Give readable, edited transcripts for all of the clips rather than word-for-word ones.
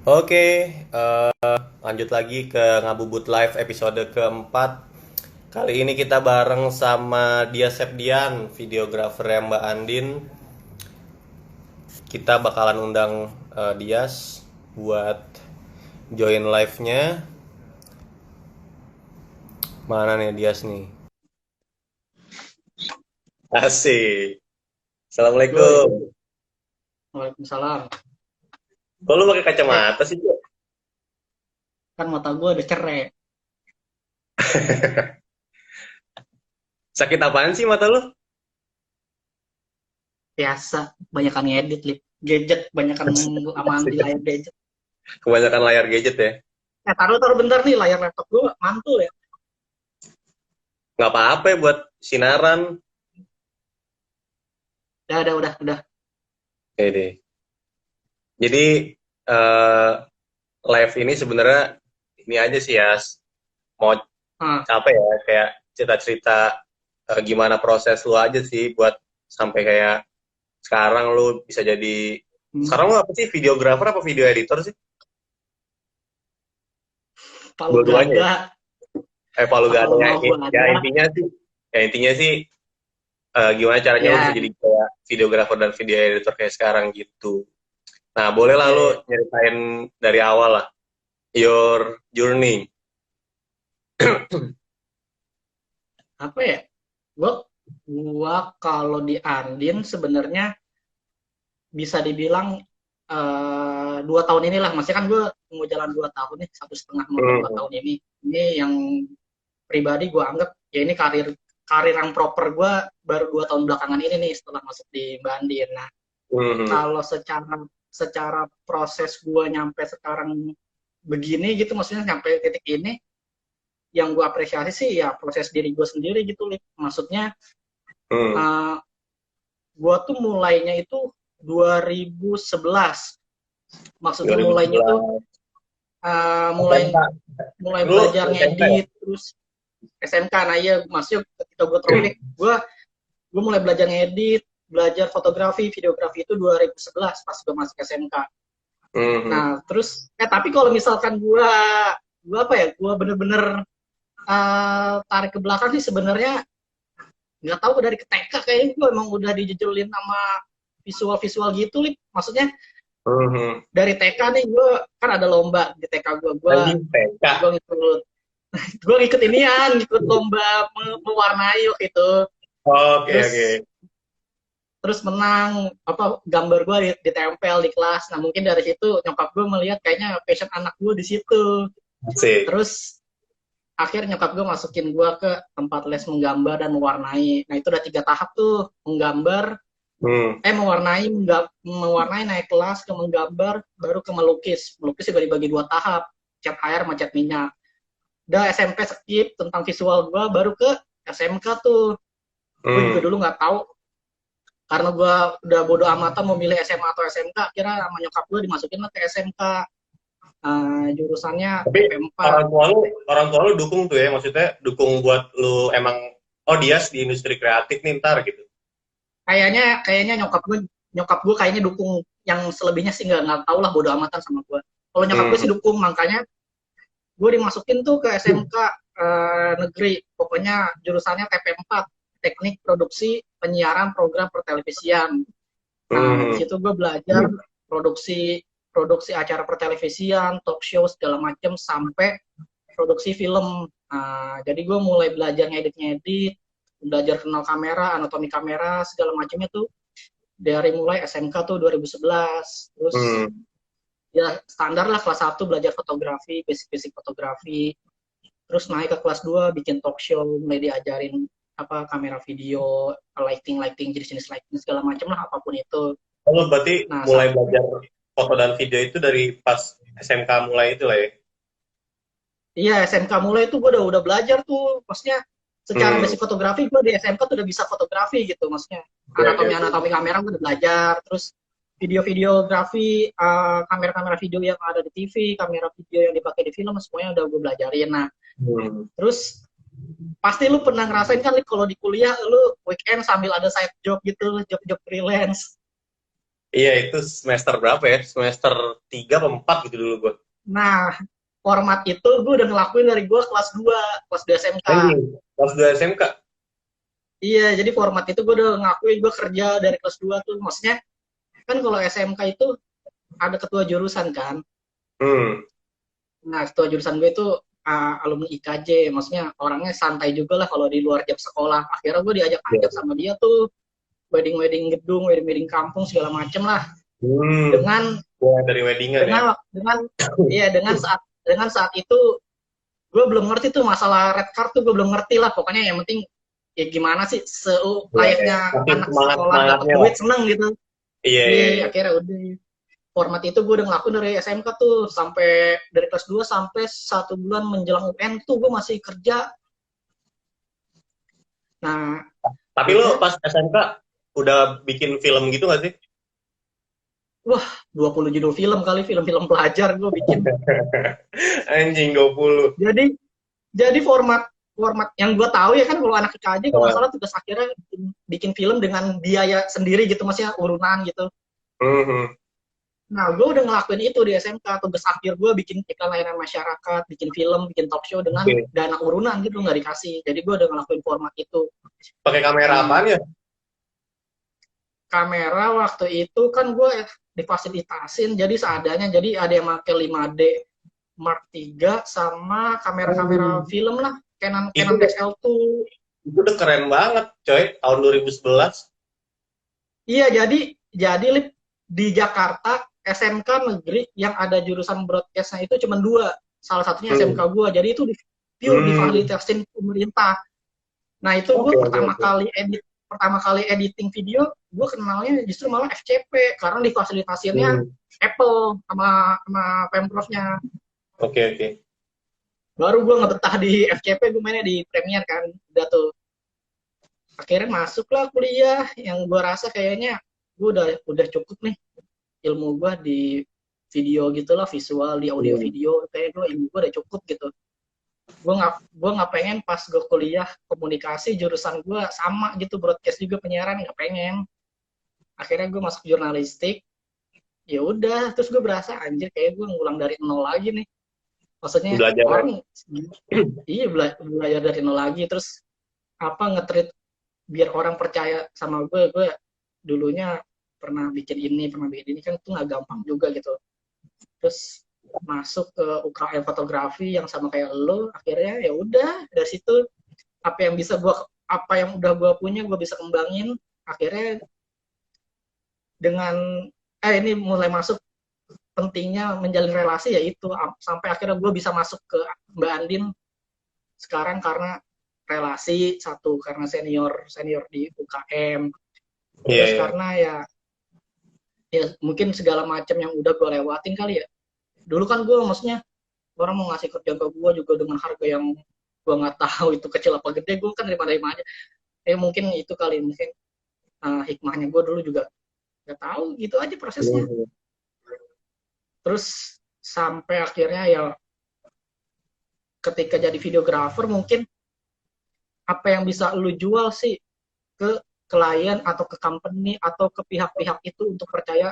Oke, lanjut lagi ke Ngabubut Live episode keempat. Kali ini kita bareng sama Dia Sepdian, videografer Mbak Andin. Kita bakalan undang Dias buat join live-nya. Mana nih Dias nih? Asik. Yoi, Assalamualaikum. Waalaikumsalam. Kok lu pakai Eh, kacamata sih, Jo? kan mata gue udah cerek. Sakit apaan sih mata lu? Biasa, banyakan ngedit, lip. Gadget, banyakan aman di layar gadget. Kebanyakan layar gadget ya. Taruh bentar nih, layar laptop gue mantul ya. Nggak apa-apa ya buat sinaran. Udah. Oke deh. Jadi eh, live ini sebenarnya ini aja sih ya, mau Ah, apa ya, kayak cerita-cerita gimana proses lu aja sih buat sampai kayak sekarang lu bisa jadi, hmm, sekarang lu apa sih, videografer apa video editor sih? Palu Dua-duanya ya? gada, Palu gak ada kalau ya, mau gue ya ada. intinya sih gimana caranya lu bisa Ya, jadi kayak videografer dan video editor kayak sekarang gitu. Nah, boleh lah lu ya, nyeritain dari awal lah, your journey. apa ya? Gue, gua kalau di Andin sebenarnya bisa dibilang 2 tahun inilah. Maksudnya kan gue mau jalan 2 tahun nih, 1,5 mau ke 2 tahun ini. Ini yang pribadi gue anggap ya ini karir karir yang proper gue baru 2 tahun belakangan ini nih setelah masuk di Bandin. Nah, Hmm. kalau secara secara proses gue nyampe sekarang begini gitu, maksudnya nyampe titik ini, yang gue apresiasi sih ya proses diri gue sendiri gitu, Lip. Maksudnya Hmm. uh, gue tuh mulainya itu 2011. Maksudnya mulainya tuh 2011 mulai SMK. mulai Dulu belajar SMK ya? ngedit terus SMK. Nah iya, maksudnya ketika gue tropik, gue mulai belajar ngedit, belajar fotografi, videografi itu 2011 pas gue masuk SMK. Mhm. Nah terus tapi kalau misalkan gue apa ya, gue bener-bener tarik ke belakang sih sebenarnya nggak tahu, dari ke TK kayaknya gue emang udah dijejelin sama visual-visual gitu, Lip. Maksudnya Mhm. dari TK nih gue kan ada lomba di TK Anjing TK. gue ngikut gue ngikut inian, ngikut lomba mewarnai waktu itu. Oke, oke. Terus terus menang, apa, gambar gue ditempel di kelas. Nah mungkin dari situ nyokap gue melihat kayaknya passion anak gue di situ. Asik. Terus akhirnya nyokap gue masukin gue ke tempat les menggambar dan mewarnai. Nah itu udah 3 tahap tuh: menggambar, Hmm. mewarnai, naik kelas ke menggambar, baru ke melukis. Melukis juga dibagi 2 tahap: cat air sama cat minyak. Udah SMP skip tentang visual gue, baru ke SMK tuh. Gue juga Hmm. dulu nggak tahu, karena gue udah bodo amatan mau milih SMA atau SMK, kira sama nyokap gue dimasukin lah ke SMK. Jurusannya Tapi TP4. orang tua lu dukung tuh ya, maksudnya dukung buat lu emang, oh dia di industri kreatif nih ntar gitu. Kayaknya nyokap gue kayaknya dukung. Yang selebihnya sih nggak tahu lah, bodo amatan sama gue. Kalau nyokap gue sih Hmm. dukung, makanya gue dimasukin tuh ke SMK negeri. Pokoknya jurusannya TP4, teknik produksi penyiaran program pertelevisian. Nah, di Hmm. situ gue belajar produksi produksi acara pertelevisian, talk show segala macam, sampai produksi film. Nah, jadi gue mulai belajar ngedit-ngedit, belajar kenal kamera, anatomi kamera segala macamnya tuh dari mulai SMK tuh 2011. Terus Hmm. ya standar lah, kelas 1 belajar fotografi, basic-basic fotografi. Terus naik ke kelas 2 bikin talk show, mulai diajarin apa, kamera video, lighting, jenis-jenis lighting segala macam lah, apapun itu. Lu berarti Nah, mulai sampai belajar foto dan video itu dari pas SMK mulai itu lah ya? iya SMK mulai tuh gue udah belajar tuh, maksudnya secara Hmm. basic fotografi gue di SMK tuh udah bisa fotografi gitu, maksudnya Oke, oke, anatomi oke. anatomi kamera gue udah belajar. Terus video-videografi, kamera-kamera video yang ada di TV, kamera video yang dipakai di film, semuanya udah gue belajarin. Nah Hmm. terus pasti lu pernah ngerasain kan, kalau di kuliah lu weekend sambil ada side job gitu, job-job freelance. Iya, itu semester berapa ya? Semester 3 atau 4 gitu dulu gue. Nah, format itu gue udah ngelakuin dari gue kelas 2 SMK. Anjing, kelas 2 SMK. Iya, jadi format itu gue udah ngakuin gue kerja dari kelas 2 tuh. Maksudnya kan kalau SMK itu ada ketua jurusan kan. Hmm. Nah, ketua jurusan gue itu alumni IKJ, maksudnya orangnya santai juga lah kalau di luar jam sekolah. Akhirnya gue diajak-ajak Iya. sama dia tuh wedding-wedding gedung, wedding-wedding kampung segala macem lah. Hmm. Dengan Ya, dari weddingan ya. dengan iya dengan saat itu gue belum ngerti tuh masalah red card tuh gue belum ngerti lah. Pokoknya yang penting ya gimana sih Iya, iya. layaknya Masih anak sekolah dapat semangat-semangatnya lah. duit seneng gitu. Iya, iya, Iya, iya. akhirnya udah format itu gue udah ngelakuin dari SMK tuh sampai dari kelas 2 sampai 1 bulan menjelang UN tuh gue masih kerja. Nah, Tapi lo udah, pas SMK udah bikin film gitu gak sih? wah 20 judul film kali, film-film pelajar gue bikin. Anjing 20. Jadi jadi format format yang gue tahu ya kan kalau anak IKJ kalau nggak Oh. salah tugas akhirnya bikin film dengan biaya sendiri gitu, maksudnya urunan gitu. Mhm. Nah, gue udah ngelakuin itu di SMK. Tugas akhir gue bikin iklan layanan masyarakat, bikin film, bikin talk show dengan Oke. dana urunan gitu, nggak dikasih. Jadi gue udah ngelakuin format itu. Pakai kamera apaan Di ya? kamera waktu itu kan gue difasilitasin, jadi seadanya. Jadi ada yang pakai 5D Mark III sama kamera-kamera Hmm. film lah. Canon Itu Canon XL2. itu udah keren banget, coy. Tahun 2011. Iya, jadi Lip, di Jakarta SMK negeri yang ada jurusan broadcastnya itu cuma dua. Salah satunya SMK Hmm. gua. Jadi itu pure Hmm. difasilitasin pemerintah. Nah itu gue Oke, oke, oke. pertama kali editing video, gue kenalnya justru malah FCP karena difasilitasinnya Hmm. Apple sama Pemprovnya. Oke, oke. Baru gue ngebetah di FCP, gue mainnya di Premiere kan. Udah tuh akhirnya masuklah kuliah yang gue rasa kayaknya gue udah cukup nih ilmu gue di video gitulah, visual di audio Hmm. video kayak gue ilmu gue udah cukup gitu. Gue nggak pengen pas gue kuliah komunikasi jurusan gue sama gitu broadcast juga penyiaran, nggak pengen. Akhirnya gue masuk jurnalistik. Ya udah, terus gue berasa anjir kayak gue ngulang dari nol lagi nih. Maksudnya Belajar ya. orang iya belajar dari nol lagi. Terus apa ngetrit biar orang percaya sama gue dulunya pernah bikin ini, pernah bikin ini, kan itu nggak gampang juga gitu. Terus masuk ke UKM fotografi yang sama kayak lo, akhirnya ya udah dari situ apa yang udah gue punya gue bisa kembangin. Akhirnya dengan ini mulai masuk pentingnya menjalin relasi, yaitu sampai akhirnya gue bisa masuk ke Mbak Andin sekarang karena relasi satu, karena senior senior di UKM, Iya, terus iya. karena ya mungkin segala macam yang udah gue lewatin kali ya. Dulu kan gue maksudnya orang mau ngasih kerja ke gue juga dengan harga yang gue nggak tahu itu kecil apa gede, gue kan terima aja. Mungkin itu kali, mungkin hikmahnya gue dulu juga nggak tahu gitu aja prosesnya. Hmm. Terus sampai akhirnya ya ketika jadi videografer mungkin apa yang bisa lu jual sih ke klien atau ke company atau ke pihak-pihak itu untuk percaya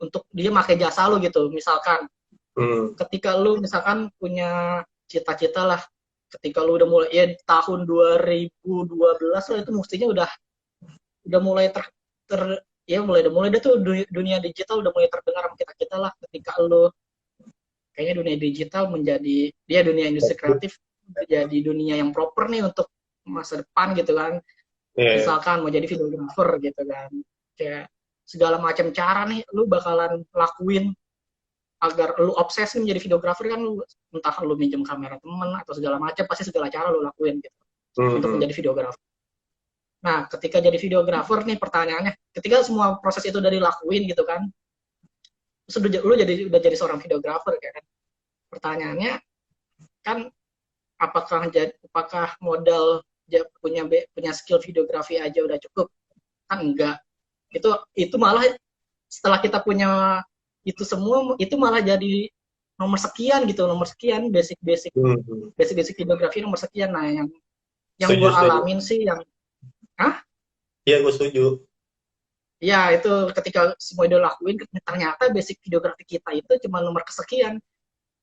untuk dia pakai jasa lu gitu. Misalkan Hmm. ketika lu misalkan punya cita-cita lah, ketika lu udah mulai ya tahun 2012 lah, itu mestinya udah mulai ter ya mulai dah tuh dunia digital udah mulai terdengar sama kita kita lah. Ketika lu kayaknya dunia digital menjadi dia dunia industri kreatif menjadi dunia yang proper nih untuk masa depan gitu kan. Iya, iya. Misalkan mau jadi videographer gitu kan, kayak segala macam cara nih lu bakalan lakuin agar lu obses nih menjadi videographer kan. Lu entah lu minjem kamera temen atau segala macam, pasti segala cara lu lakuin gitu untuk Hmm. menjadi videographer. Nah ketika jadi videographer nih pertanyaannya, ketika semua proses itu udah dilakuin gitu kan, terus lu udah jadi seorang videographer kan, pertanyaannya kan apakah modal punya skill videografi aja udah cukup? Kan enggak. Itu malah setelah kita punya itu semua, itu malah jadi nomor sekian basic Hmm. basic basic videografi nomor sekian. Nah yang Setuju, gue setuju. alamin sih yang ah Iya, gue setuju. ya itu ketika semua itu lakuin, ternyata basic videografi kita itu cuma nomor kesekian.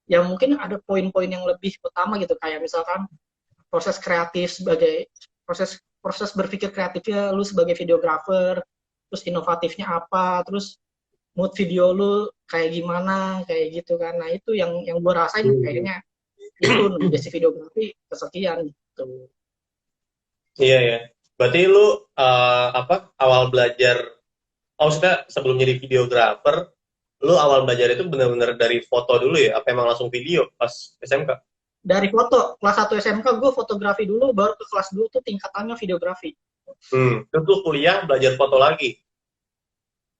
Ya mungkin ada poin-poin yang lebih utama gitu, kayak misalkan proses kreatif sebagai proses proses berpikir kreatifnya lu sebagai videografer, terus inovatifnya apa, terus mood video lu kayak gimana, kayak gitu kan. Nah itu yang gue rasain kayaknya itu basic videografi kesekian gitu. Iya ya. Berarti lu apa awal belajar, oh maksudnya sebelum jadi videografer, lu awal belajar itu benar-benar dari foto dulu ya? Apa emang langsung video pas SMK? Dari foto, kelas 1 SMK gue fotografi dulu, baru ke kelas 2 tuh tingkatannya videografi. Terus lu kuliah belajar foto lagi?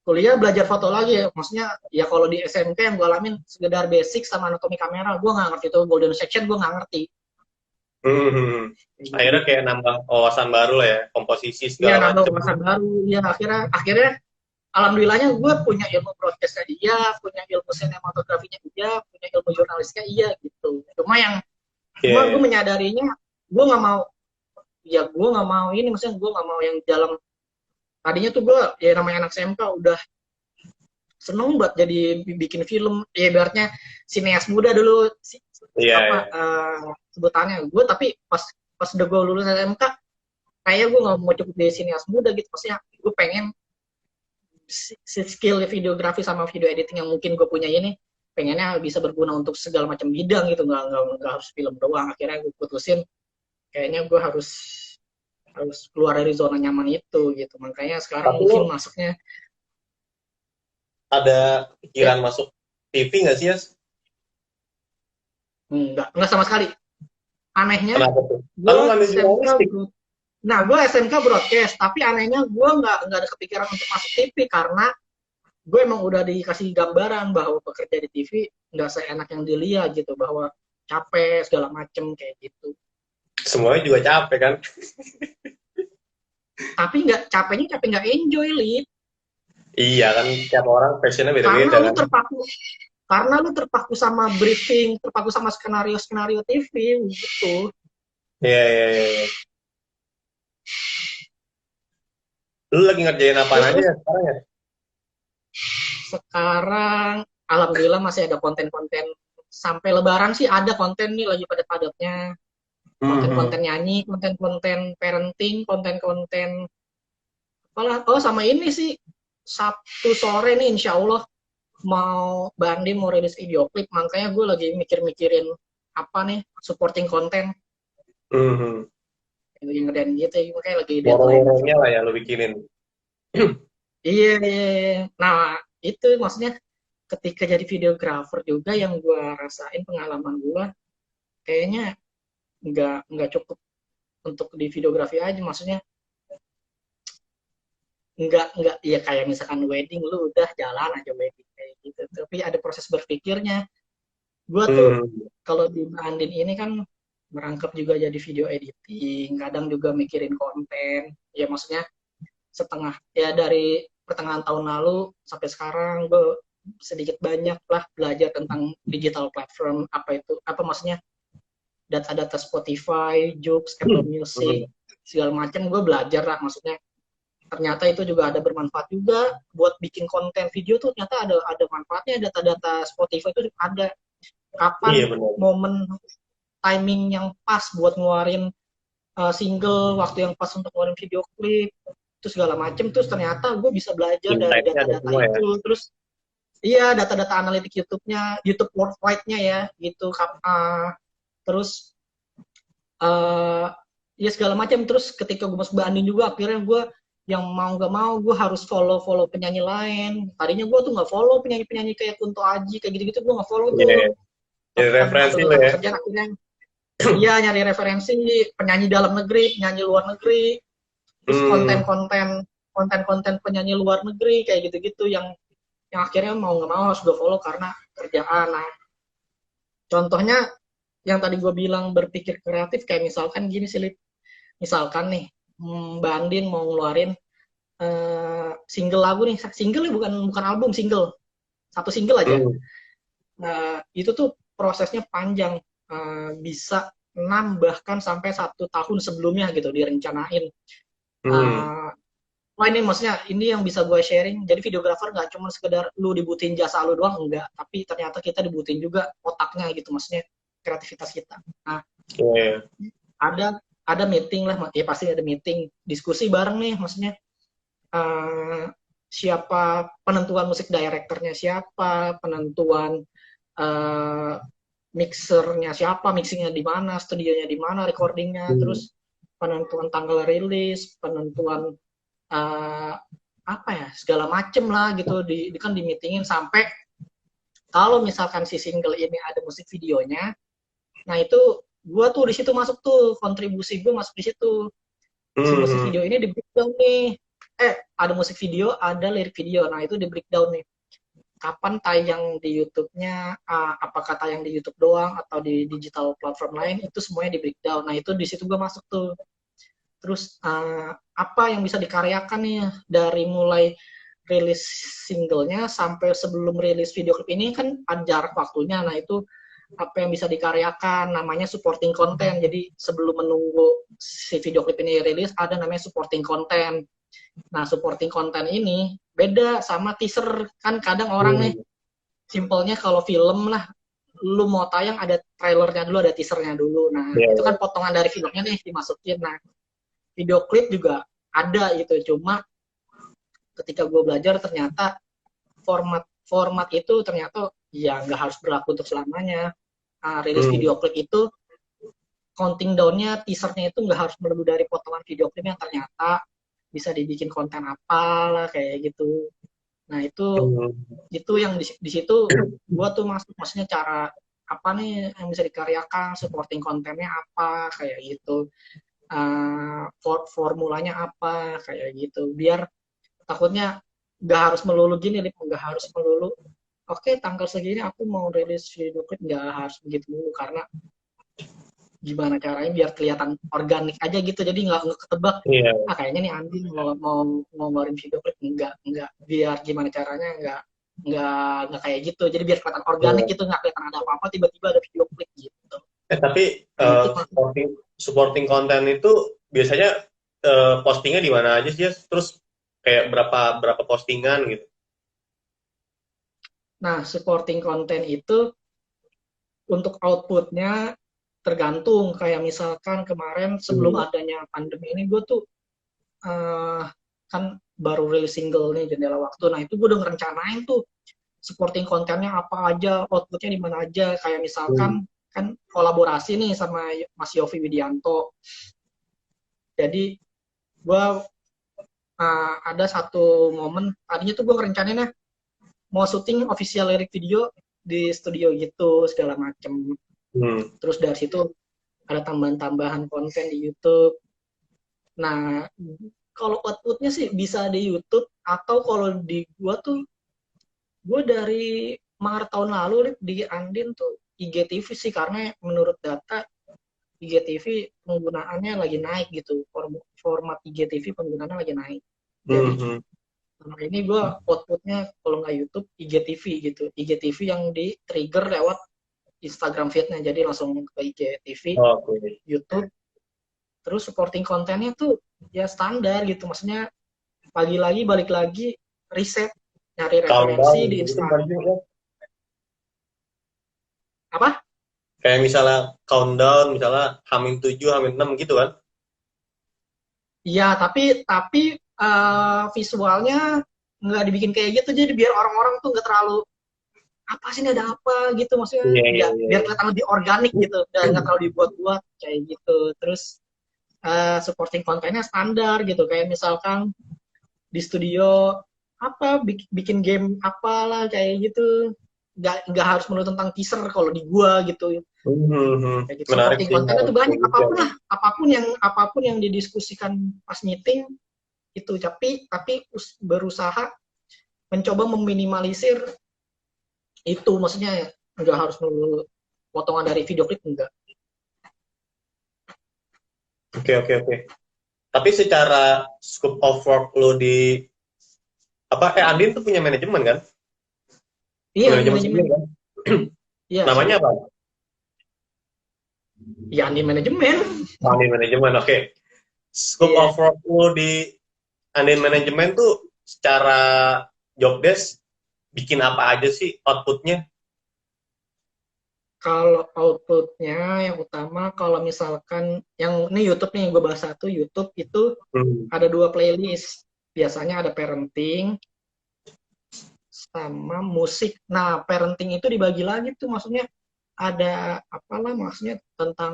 Kuliah belajar foto lagi ya, maksudnya ya kalau di SMK yang gue alamin sekedar basic sama anatomi kamera, gue nggak ngerti tuh golden section, gue nggak ngerti. Akhirnya kayak nambah wawasan baru lah ya, komposisi Iya, segala nambah macem. wawasan baru. Ya akhirnya alhamdulillahnya gue punya ilmu broadcastnya iya, punya ilmu sinematografinya iya, punya ilmu jurnalisnya iya gitu. Cuma gue Iya. menyadarinya gue nggak mau, ya gue nggak mau ini, maksudnya gue nggak mau yang dalam, tadinya tuh gue ya namanya anak SMK udah seneng buat jadi bikin film, ya ibaratnya sineas muda dulu Iya. apa Iya. sebutannya gue, tapi pas pas udah gue lulus SMK kayak gue nggak mau cukup di sineas muda gitu, maksudnya gue pengen skill videografi sama video editing yang mungkin gue punya ini pengennya bisa berguna untuk segala macam bidang gitu, nggak harus film doang. Akhirnya gue putusin kayaknya gue harus harus keluar dari zona nyaman itu gitu, makanya sekarang Tapi lu mungkin masuknya ada ya pikiran masuk TV nggak sih, Yas? nggak sama sekali. Anehnya Kenapa tuh? Lalu gue ngambil SMK jurnalistik? nah gue SMK broadcast, tapi anehnya gue nggak ada kepikiran untuk masuk TV karena gue emang udah dikasih gambaran bahwa bekerja di TV nggak seenak yang dilihat gitu, bahwa capek segala macem kayak gitu. Semuanya juga capek kan? Tapi nggak capeknya, capek nggak enjoy, Lid. Iya kan, tiap orang passionnya karena beda-beda lu kan? terpaku karena lu terpaku sama briefing, terpaku sama skenario skenario TV gitu. Iya, iya, iya, iya. Lu lagi ngerjain apaan Terus aja terus ya sekarang ya? sekarang alhamdulillah masih ada konten-konten, sampai lebaran sih ada konten nih lagi padat-padatnya, konten-konten nyanyi, konten-konten parenting, konten-konten apalah. Oh sama ini sih, Sabtu sore nih insya Allah mau Bandi mau rilis video klip, makanya gue lagi mikir-mikirin apa nih supporting konten Hmm. lagi ngerjain gitu, makanya lagi deadline. Lorong-lorongnya lah ya lu bikinin. Iya, nah itu maksudnya ketika jadi videografer juga yang gue rasain, pengalaman gue kayaknya nggak cukup untuk di videografi aja, maksudnya nggak ya kayak misalkan wedding lu udah jalan aja wedding kayak gitu, tapi ada proses berpikirnya. Gue tuh Hmm. kalau di Andin ini kan merangkap juga jadi video editing, kadang juga mikirin konten, ya maksudnya setengah ya dari pertengahan tahun lalu sampai sekarang gue sedikit banyak lah belajar tentang digital platform, apa itu, apa maksudnya data-data Spotify, Joox, Apple Hmm. Music, segala macam gue belajar lah, maksudnya ternyata itu juga ada bermanfaat juga buat bikin konten video tuh, ternyata ada manfaatnya. Data-data Spotify itu ada Iya kapan benar. momen timing yang pas buat ngeluarin single, waktu yang pas untuk ngeluarin video klip, itu segala macem. Terus ternyata gue bisa belajar dari Insight-nya ada data-data semua ya. itu. Terus iya, data-data analitik YouTube-nya, YouTube Worldwide-nya ya gitu. Terus uh, ya segala macam. Terus ketika gue masuk Bandung juga akhirnya gue yang mau gak mau gue harus follow penyanyi lain. Tadinya gue tuh nggak follow penyanyi-penyanyi kayak Kunto Aji kayak gitu-gitu, gue nggak follow Iya. tuh. Jadi Tapi karena referensi lo tuntutan ya. pekerjaan akhirnya iya nyari referensi penyanyi dalam negeri, penyanyi luar negeri, terus Hmm. konten-konten penyanyi luar negeri kayak gitu-gitu yang akhirnya mau nggak mau harus gue follow karena kerjaan. Nah, contohnya yang tadi gue bilang berpikir kreatif kayak misalkan gini sih, misalkan nih Mbak Andin mau ngeluarin single lagu nih, single bukan bukan album, single, satu single aja. Hmm. Itu tuh prosesnya panjang, bisa 6 bahkan sampai 1 tahun sebelumnya gitu direncanain. Hmm. Uh, wah ini maksudnya ini yang bisa gue sharing. Jadi videographer nggak cuma sekedar lu dibutuhin jasa lu doang, enggak. Tapi ternyata kita dibutuhin juga otaknya gitu, maksudnya kreativitas kita. Nah, Yeah. ada meeting lah, ya pasti ada meeting, diskusi bareng nih, maksudnya uh, siapa penentuan musik directornya, siapa penentuan uh, mixernya, siapa mixingnya di mana, studionya di mana, recordingnya, terus penentuan tanggal rilis, penentuan uh, apa ya, segala macem lah gitu, kan di meetingin sampai kalau misalkan si single ini ada musik videonya, nah itu gue tuh di situ masuk tuh, kontribusi gue masuk di situ. Si musik video ini di breakdown nih, ada musik video, ada lirik video, nah itu di breakdown nih, kapan tayang di YouTube-nya, apakah tayang di YouTube doang atau di digital platform lain, itu semuanya di breakdown. Nah itu di situ gue masuk tuh. Terus apa yang bisa dikaryakan nih dari mulai rilis singlenya sampai sebelum rilis video klip ini kan ada jarak waktunya. Nah itu apa yang bisa dikaryakan, namanya supporting content. Jadi sebelum menunggu si video klip ini rilis, ada namanya supporting content. Nah, supporting content ini beda sama teaser. Kan kadang orang nih, simpelnya kalau film lah, lu mau tayang ada trailernya dulu, ada teasernya dulu. Nah, itu kan potongan dari filmnya nih dimasukin. Nah, video klip juga ada gitu. Cuma ketika gue belajar ternyata format itu ternyata ya nggak harus berlaku untuk selamanya. Rilis video klip itu counting down-nya, teasernya itu nggak harus melulu dari potongan video klip yang ternyata bisa dibikin konten apalah kayak gitu. Nah itu yang di situ gue tuh maksudnya cara apa nih yang bisa dikaryakan, supporting kontennya apa kayak gitu, formulanya apa kayak gitu, biar takutnya nggak harus melulu gini, nggak harus melulu oke tanggal segini aku mau rilis video klip, nggak harus begitu dulu, karena gimana caranya biar kelihatan organik aja gitu, jadi nggak ketebak kayaknya nih Andi mau ngeluarin video klip, nggak biar gimana caranya nggak kayak gitu, jadi biar kelihatan organik gitu, nggak kelihatan ada apa-apa tiba-tiba ada video klip gitu. Tapi supporting content itu biasanya postingnya di mana aja sih, terus kayak berapa postingan gitu? Nah, supporting content itu untuk outputnya tergantung. Kayak misalkan kemarin sebelum adanya pandemi ini, gue tuh kan baru rilis single nih, Jendela Waktu. Nah, itu gue udah ngerencanain tuh supporting kontennya apa aja, outputnya di mana aja. Kayak misalkan kan kolaborasi nih sama Mas Yofi Widianto. Jadi gue ada satu momen, tadinya tuh gue ngerencanainnya mau syuting official lirik video di studio gitu segala macem. Terus dari situ ada tambahan-tambahan konten di YouTube. Nah, kalau outputnya sih bisa di YouTube, atau kalau di gue dari Maret tahun lalu di Andin tuh IGTV sih, karena menurut data IGTV penggunaannya lagi naik gitu, format IGTV penggunaannya lagi naik. Jadi Nah, ini gue outputnya kalau nggak YouTube, IGTV gitu. IGTV yang di trigger lewat Instagram feed-nya, jadi langsung ke IGTV, YouTube. Terus supporting kontennya tuh ya standar gitu, maksudnya balik lagi riset, nyari referensi di Instagram. Apa? Kayak misalnya countdown, misalnya H-7, H-6 gitu kan? Iya, tapi visualnya nggak dibikin kayak gitu, jadi biar orang-orang tuh nggak terlalu apa sih ini ada apa gitu, maksudnya biar kelihatan lebih organik gitu, dan nggak terlalu dibuat-buat kayak gitu. Terus supporting kontennya standar gitu, kayak misalkan di studio apa bikin game apalah kayak gitu, nggak harus melulu tentang teaser kalau di gua gitu. Kayak gitu. Supporting kontennya tuh banyak, apapun yang didiskusikan pas meeting itu, tapi berusaha mencoba meminimalisir itu, maksudnya nggak harus melulu potongan dari video klip, enggak. Oke. Tapi secara scope of work lo di Andin tuh punya manajemen kan? Iya, manajemen kan? Iya. Namanya apa? Ya Andin manajemen. Andin manajemen, oke. Scope of work lo di Andin manajemen tuh secara job desk bikin apa aja sih outputnya? Kalau outputnya yang utama, kalau misalkan yang ini YouTube nih, gue bahas satu YouTube itu Hmm. ada dua playlist. Biasanya ada parenting sama musik. Nah, parenting itu dibagi lagi tuh, maksudnya ada apalah, maksudnya tentang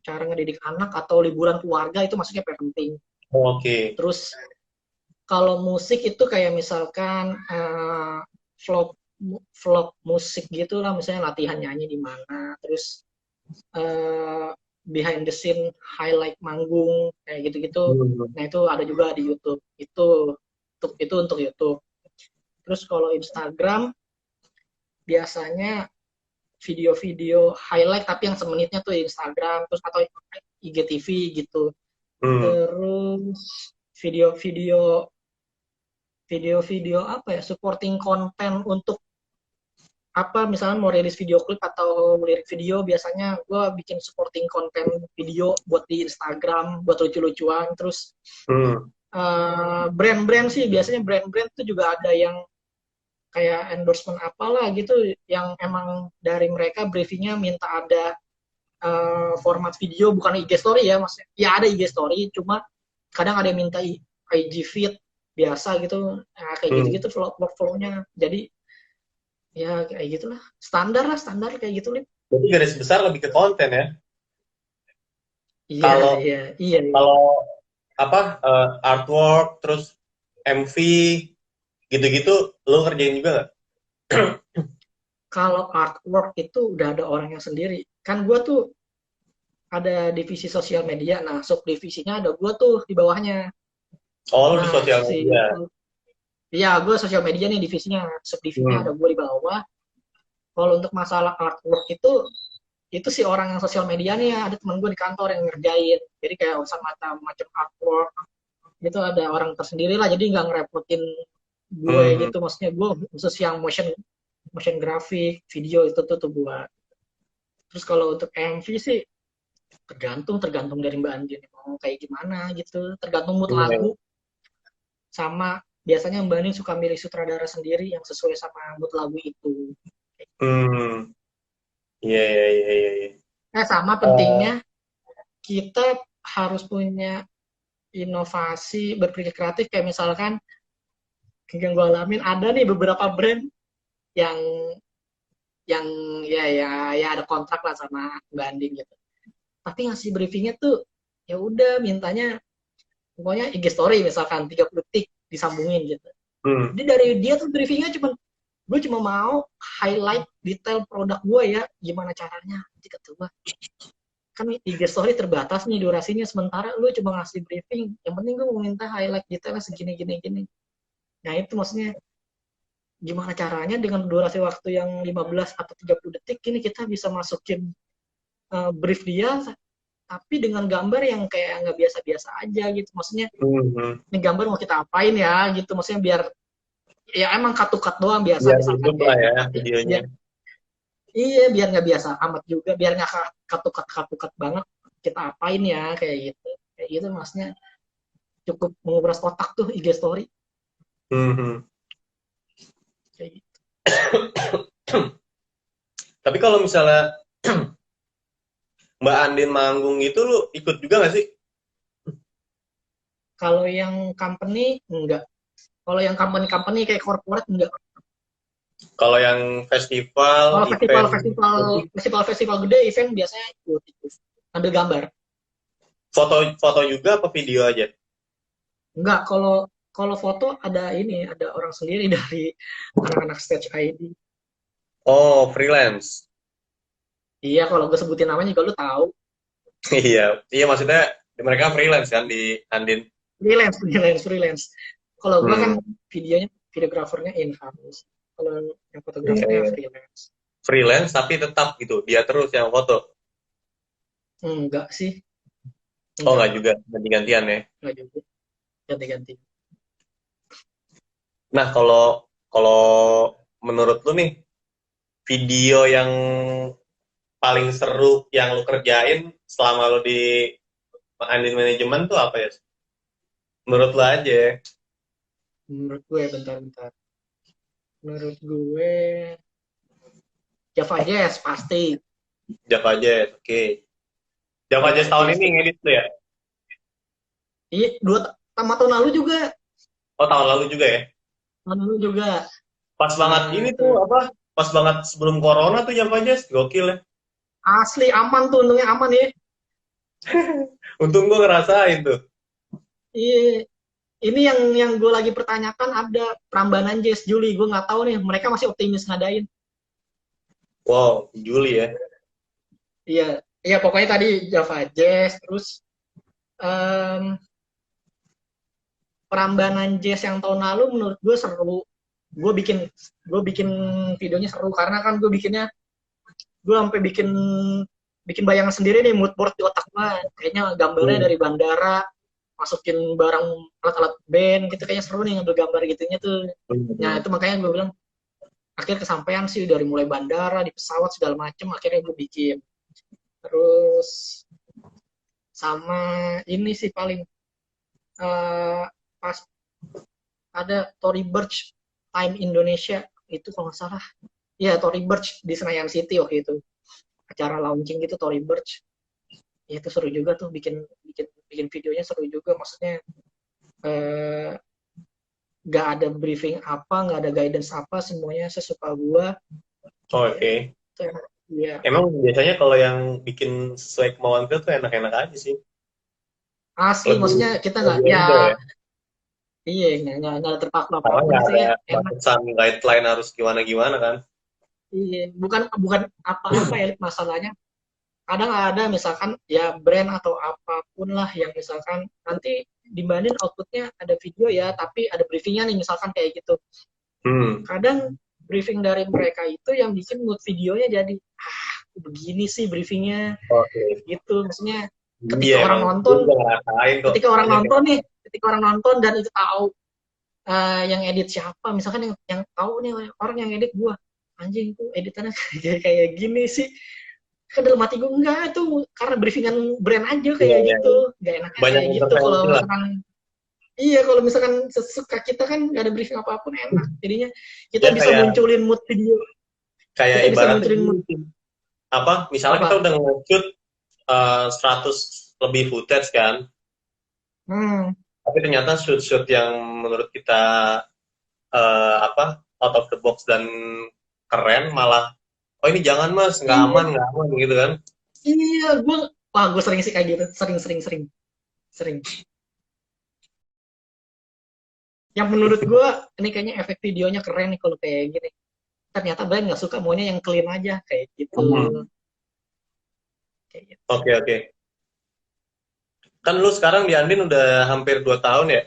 cara ngedidik anak atau liburan keluarga itu maksudnya parenting. Oke. Terus kalau musik itu kayak misalkan vlog vlog musik gitu lah, misalnya latihan nyanyi di mana, terus uh, behind the scene highlight manggung kayak gitu-gitu. Hmm. Nah, itu ada juga di YouTube. Itu untuk YouTube. Terus kalau Instagram biasanya video-video highlight tapi yang semenitnya tuh Instagram, terus atau IGTV gitu. Hmm. Terus video-video video-video apa ya, supporting konten untuk apa, misalnya mau rilis video klip atau lirik video, biasanya gue bikin supporting konten video buat di Instagram buat lucu-lucuan. Terus Hmm. brand-brand sih biasanya, brand-brand tuh juga ada yang kayak endorsement apalah gitu, yang emang dari mereka briefingnya minta ada format video, bukan IG story ya, maksudnya ya ada IG story, cuma kadang ada yang minta IG feed biasa gitu. Nah, kayak Hmm. gitu-gitu workflow-nya. Jadi ya kayak gitulah, standar lah, standar kayak gitu, Lip. Jadi garis besar lebih ke konten ya. Iya, Kalau iya, iya, iya. kalau apa artwork terus MV gitu-gitu lo kerjain juga nggak? Kalau artwork itu udah ada orangnya sendiri. Kan gue tuh ada divisi sosial media, nah subdivisinya ada gue tuh di bawahnya. Oh, lo di Nah, sosial si media. ya gue sosial media nih divisinya, subdivisinya ada Hmm. gue di bawah. Kalau untuk masalah artwork itu si orang yang sosial media nih, ada teman gue di kantor yang ngerjain. Jadi kayak urusan macam-macam artwork itu ada orang tersendiri lah, jadi nggak ngerepotin gue Hmm. gitu. Maksudnya gue khusus yang motion motion grafik video itu tuh gue. Terus kalau untuk MV sih tergantung tergantung dari Mbak Andin mau kayak gimana gitu, tergantung mood Iya. lagu. Sama biasanya Mbak Andin suka milih sutradara sendiri yang sesuai sama mood lagu itu. Hmm. Iya, iya, iya, iya, iya. Sama Eh, pentingnya kita harus punya inovasi, berpikir kreatif. Kayak misalkan yang gue alamin, ada nih beberapa brand yang yang ya ada kontrak lah sama Mbak Andin gitu, tapi ngasih briefingnya tuh ya udah mintanya pokoknya IG story misalkan 30 detik disambungin gitu. hmm. Jadi dari dia tuh briefingnya gue cuma mau highlight detail produk gue ya, gimana caranya. Jadi kata gue, kan IG story terbatas nih durasinya, sementara lu coba ngasih briefing, yang penting gue mau minta highlight detailnya segini gini gini. Nah itu maksudnya gimana caranya dengan durasi waktu yang 15 atau 30 detik ini kita bisa masukin brief dia, tapi dengan gambar yang kayak nggak biasa-biasa aja gitu. Maksudnya Hmm. Hmm. ini gambar mau kita apain ya gitu, maksudnya biar ya emang cut doang biasa Biar misalkan hidup lah kayak ya tapi videonya. biar iya biar nggak biasa amat juga, biar nggak cut banget, kita apain ya kayak gitu maksudnya, cukup menguras otak tuh IG story Hmm. Hmm. kayak gitu. Tapi kalau misalnya Mbak Andin manggung itu lu ikut juga nggak sih? Kalau yang company enggak, kalau yang company kayak corporate enggak. Kalau yang festival, Kalau festival event, festival festival festival gede, event biasanya ikut ambil gambar. foto foto juga apa video aja? Enggak, kalau kalau foto ada ini, ada orang sendiri dari anak-anak Stage ID. Oh, freelance. Iya, kalau gue sebutin namanya juga lu tahu. Iya, iya maksudnya mereka freelance kan di Andin. Freelance. Kalau gue kan Hmm. videografernya in-house. Kalau yang Iya, fotografernya iya. freelance. Freelance tapi tetap gitu, dia terus yang foto. Enggak sih, Oh, enggak, nggak juga, ganti-gantian ya. enggak juga. Ganti-ganti. Nah, kalau kalau menurut lu nih, video yang paling seru yang lu kerjain selama lu di Andin Manajemen tuh apa ya? Menurut lo aja. Menurut gue, bentar-bentar. Menurut gue, Java Jazz pasti. Java Jazz, oke. Java Jazz Java tahun Jazz ini tuh. ngedit tuh ya? Iya, sama tahun lalu juga. Oh, tahun lalu juga ya? Tahun lalu juga. Pas banget ini tuh, Tuh. apa? Pas banget sebelum Corona tuh Java Jazz. Gokil ya. Asli aman tuh, untungnya aman ya. Untung gue ngerasain tuh. Iya. Ini yang gue lagi pertanyakan ada Prambanan Jazz Juli. Gue nggak tahu nih, mereka masih optimis ngadain. Wow, Juli ya. Iya, iya pokoknya tadi Java Jazz, terus em, Prambanan Jazz yang tahun lalu menurut gue seru. Gue bikin gue bikin videonya seru karena kan gue sampai bikin bikin bayangan sendiri nih mood board di otak gue. Kayaknya gambarnya Hmm. dari bandara, masukin barang alat-alat band gitu kayaknya seru nih ngambil gambar gitunya tuh. Nah Hmm. itu makanya gue bilang akhirnya kesampaian sih dari mulai bandara di pesawat segala macem akhirnya gue bikin. Terus sama ini sih paling pas ada Tory Burch Time Indonesia itu kalau nggak salah ya Tory Burch di Senayan City waktu itu acara launching gitu Tory Burch ya itu seru juga tuh bikin bikin bikin videonya seru juga maksudnya eh, nggak ada briefing apa nggak ada guidance apa semuanya sesuka gua ya Oke. itu enak ya Emang biasanya kalau yang bikin sesuai kemauan kita tuh enak-enak aja sih. asli Lebih maksudnya kita nggak lebih ya enjoy ya. iya nggak ada terpaku Karena apapun nggak sih ada ya enak batasan guideline harus gimana-gimana kan. iya bukan bukan apa-apa ya masalahnya kadang ada misalkan ya brand atau apapun lah yang misalkan nanti dibanding outputnya ada video ya tapi ada briefingnya nih misalkan kayak gitu Hmm. kadang briefing dari mereka itu yang bikin mood videonya jadi begini sih briefingnya Oke. gitu maksudnya Iya ketika orang emang. Gue nonton juga ngerasain kok. ketika orang Banyak yang nonton nih ketika orang nonton dan itu tahu yang edit siapa misalkan yang tahu nih orang yang edit gua anjing tuh editannya kayak gini sih kan dalam hati gue enggak tuh karena briefingan brand aja iya, kayak iya, gitu iya. nggak enaknya Banyak kayak gitu intervensi kalau lah. misalkan iya kalau misalkan sesuka kita kan nggak ada briefing apapun enak jadinya kita Ya bisa kayak munculin mood video kayak kita bisa ibaratnya munculin mood gini sih. Apa? Misalnya kita apa udah nge-shoot 100 lebih footage kan. hmm Tapi ternyata shoot-shoot yang menurut kita apa out of the box dan keren malah oh ini jangan mas iya nggak aman gitu kan. iya gue wah gue sering sih kayak gitu sering sering sering sering yang menurut gue ini kayaknya efek videonya keren nih kalau kayak gini ternyata brand nggak suka maunya yang clean aja kayak gitu Hmm. kayak gitu sih Oke, oke. Kan lu sekarang di Andin udah hampir 2 tahun ya?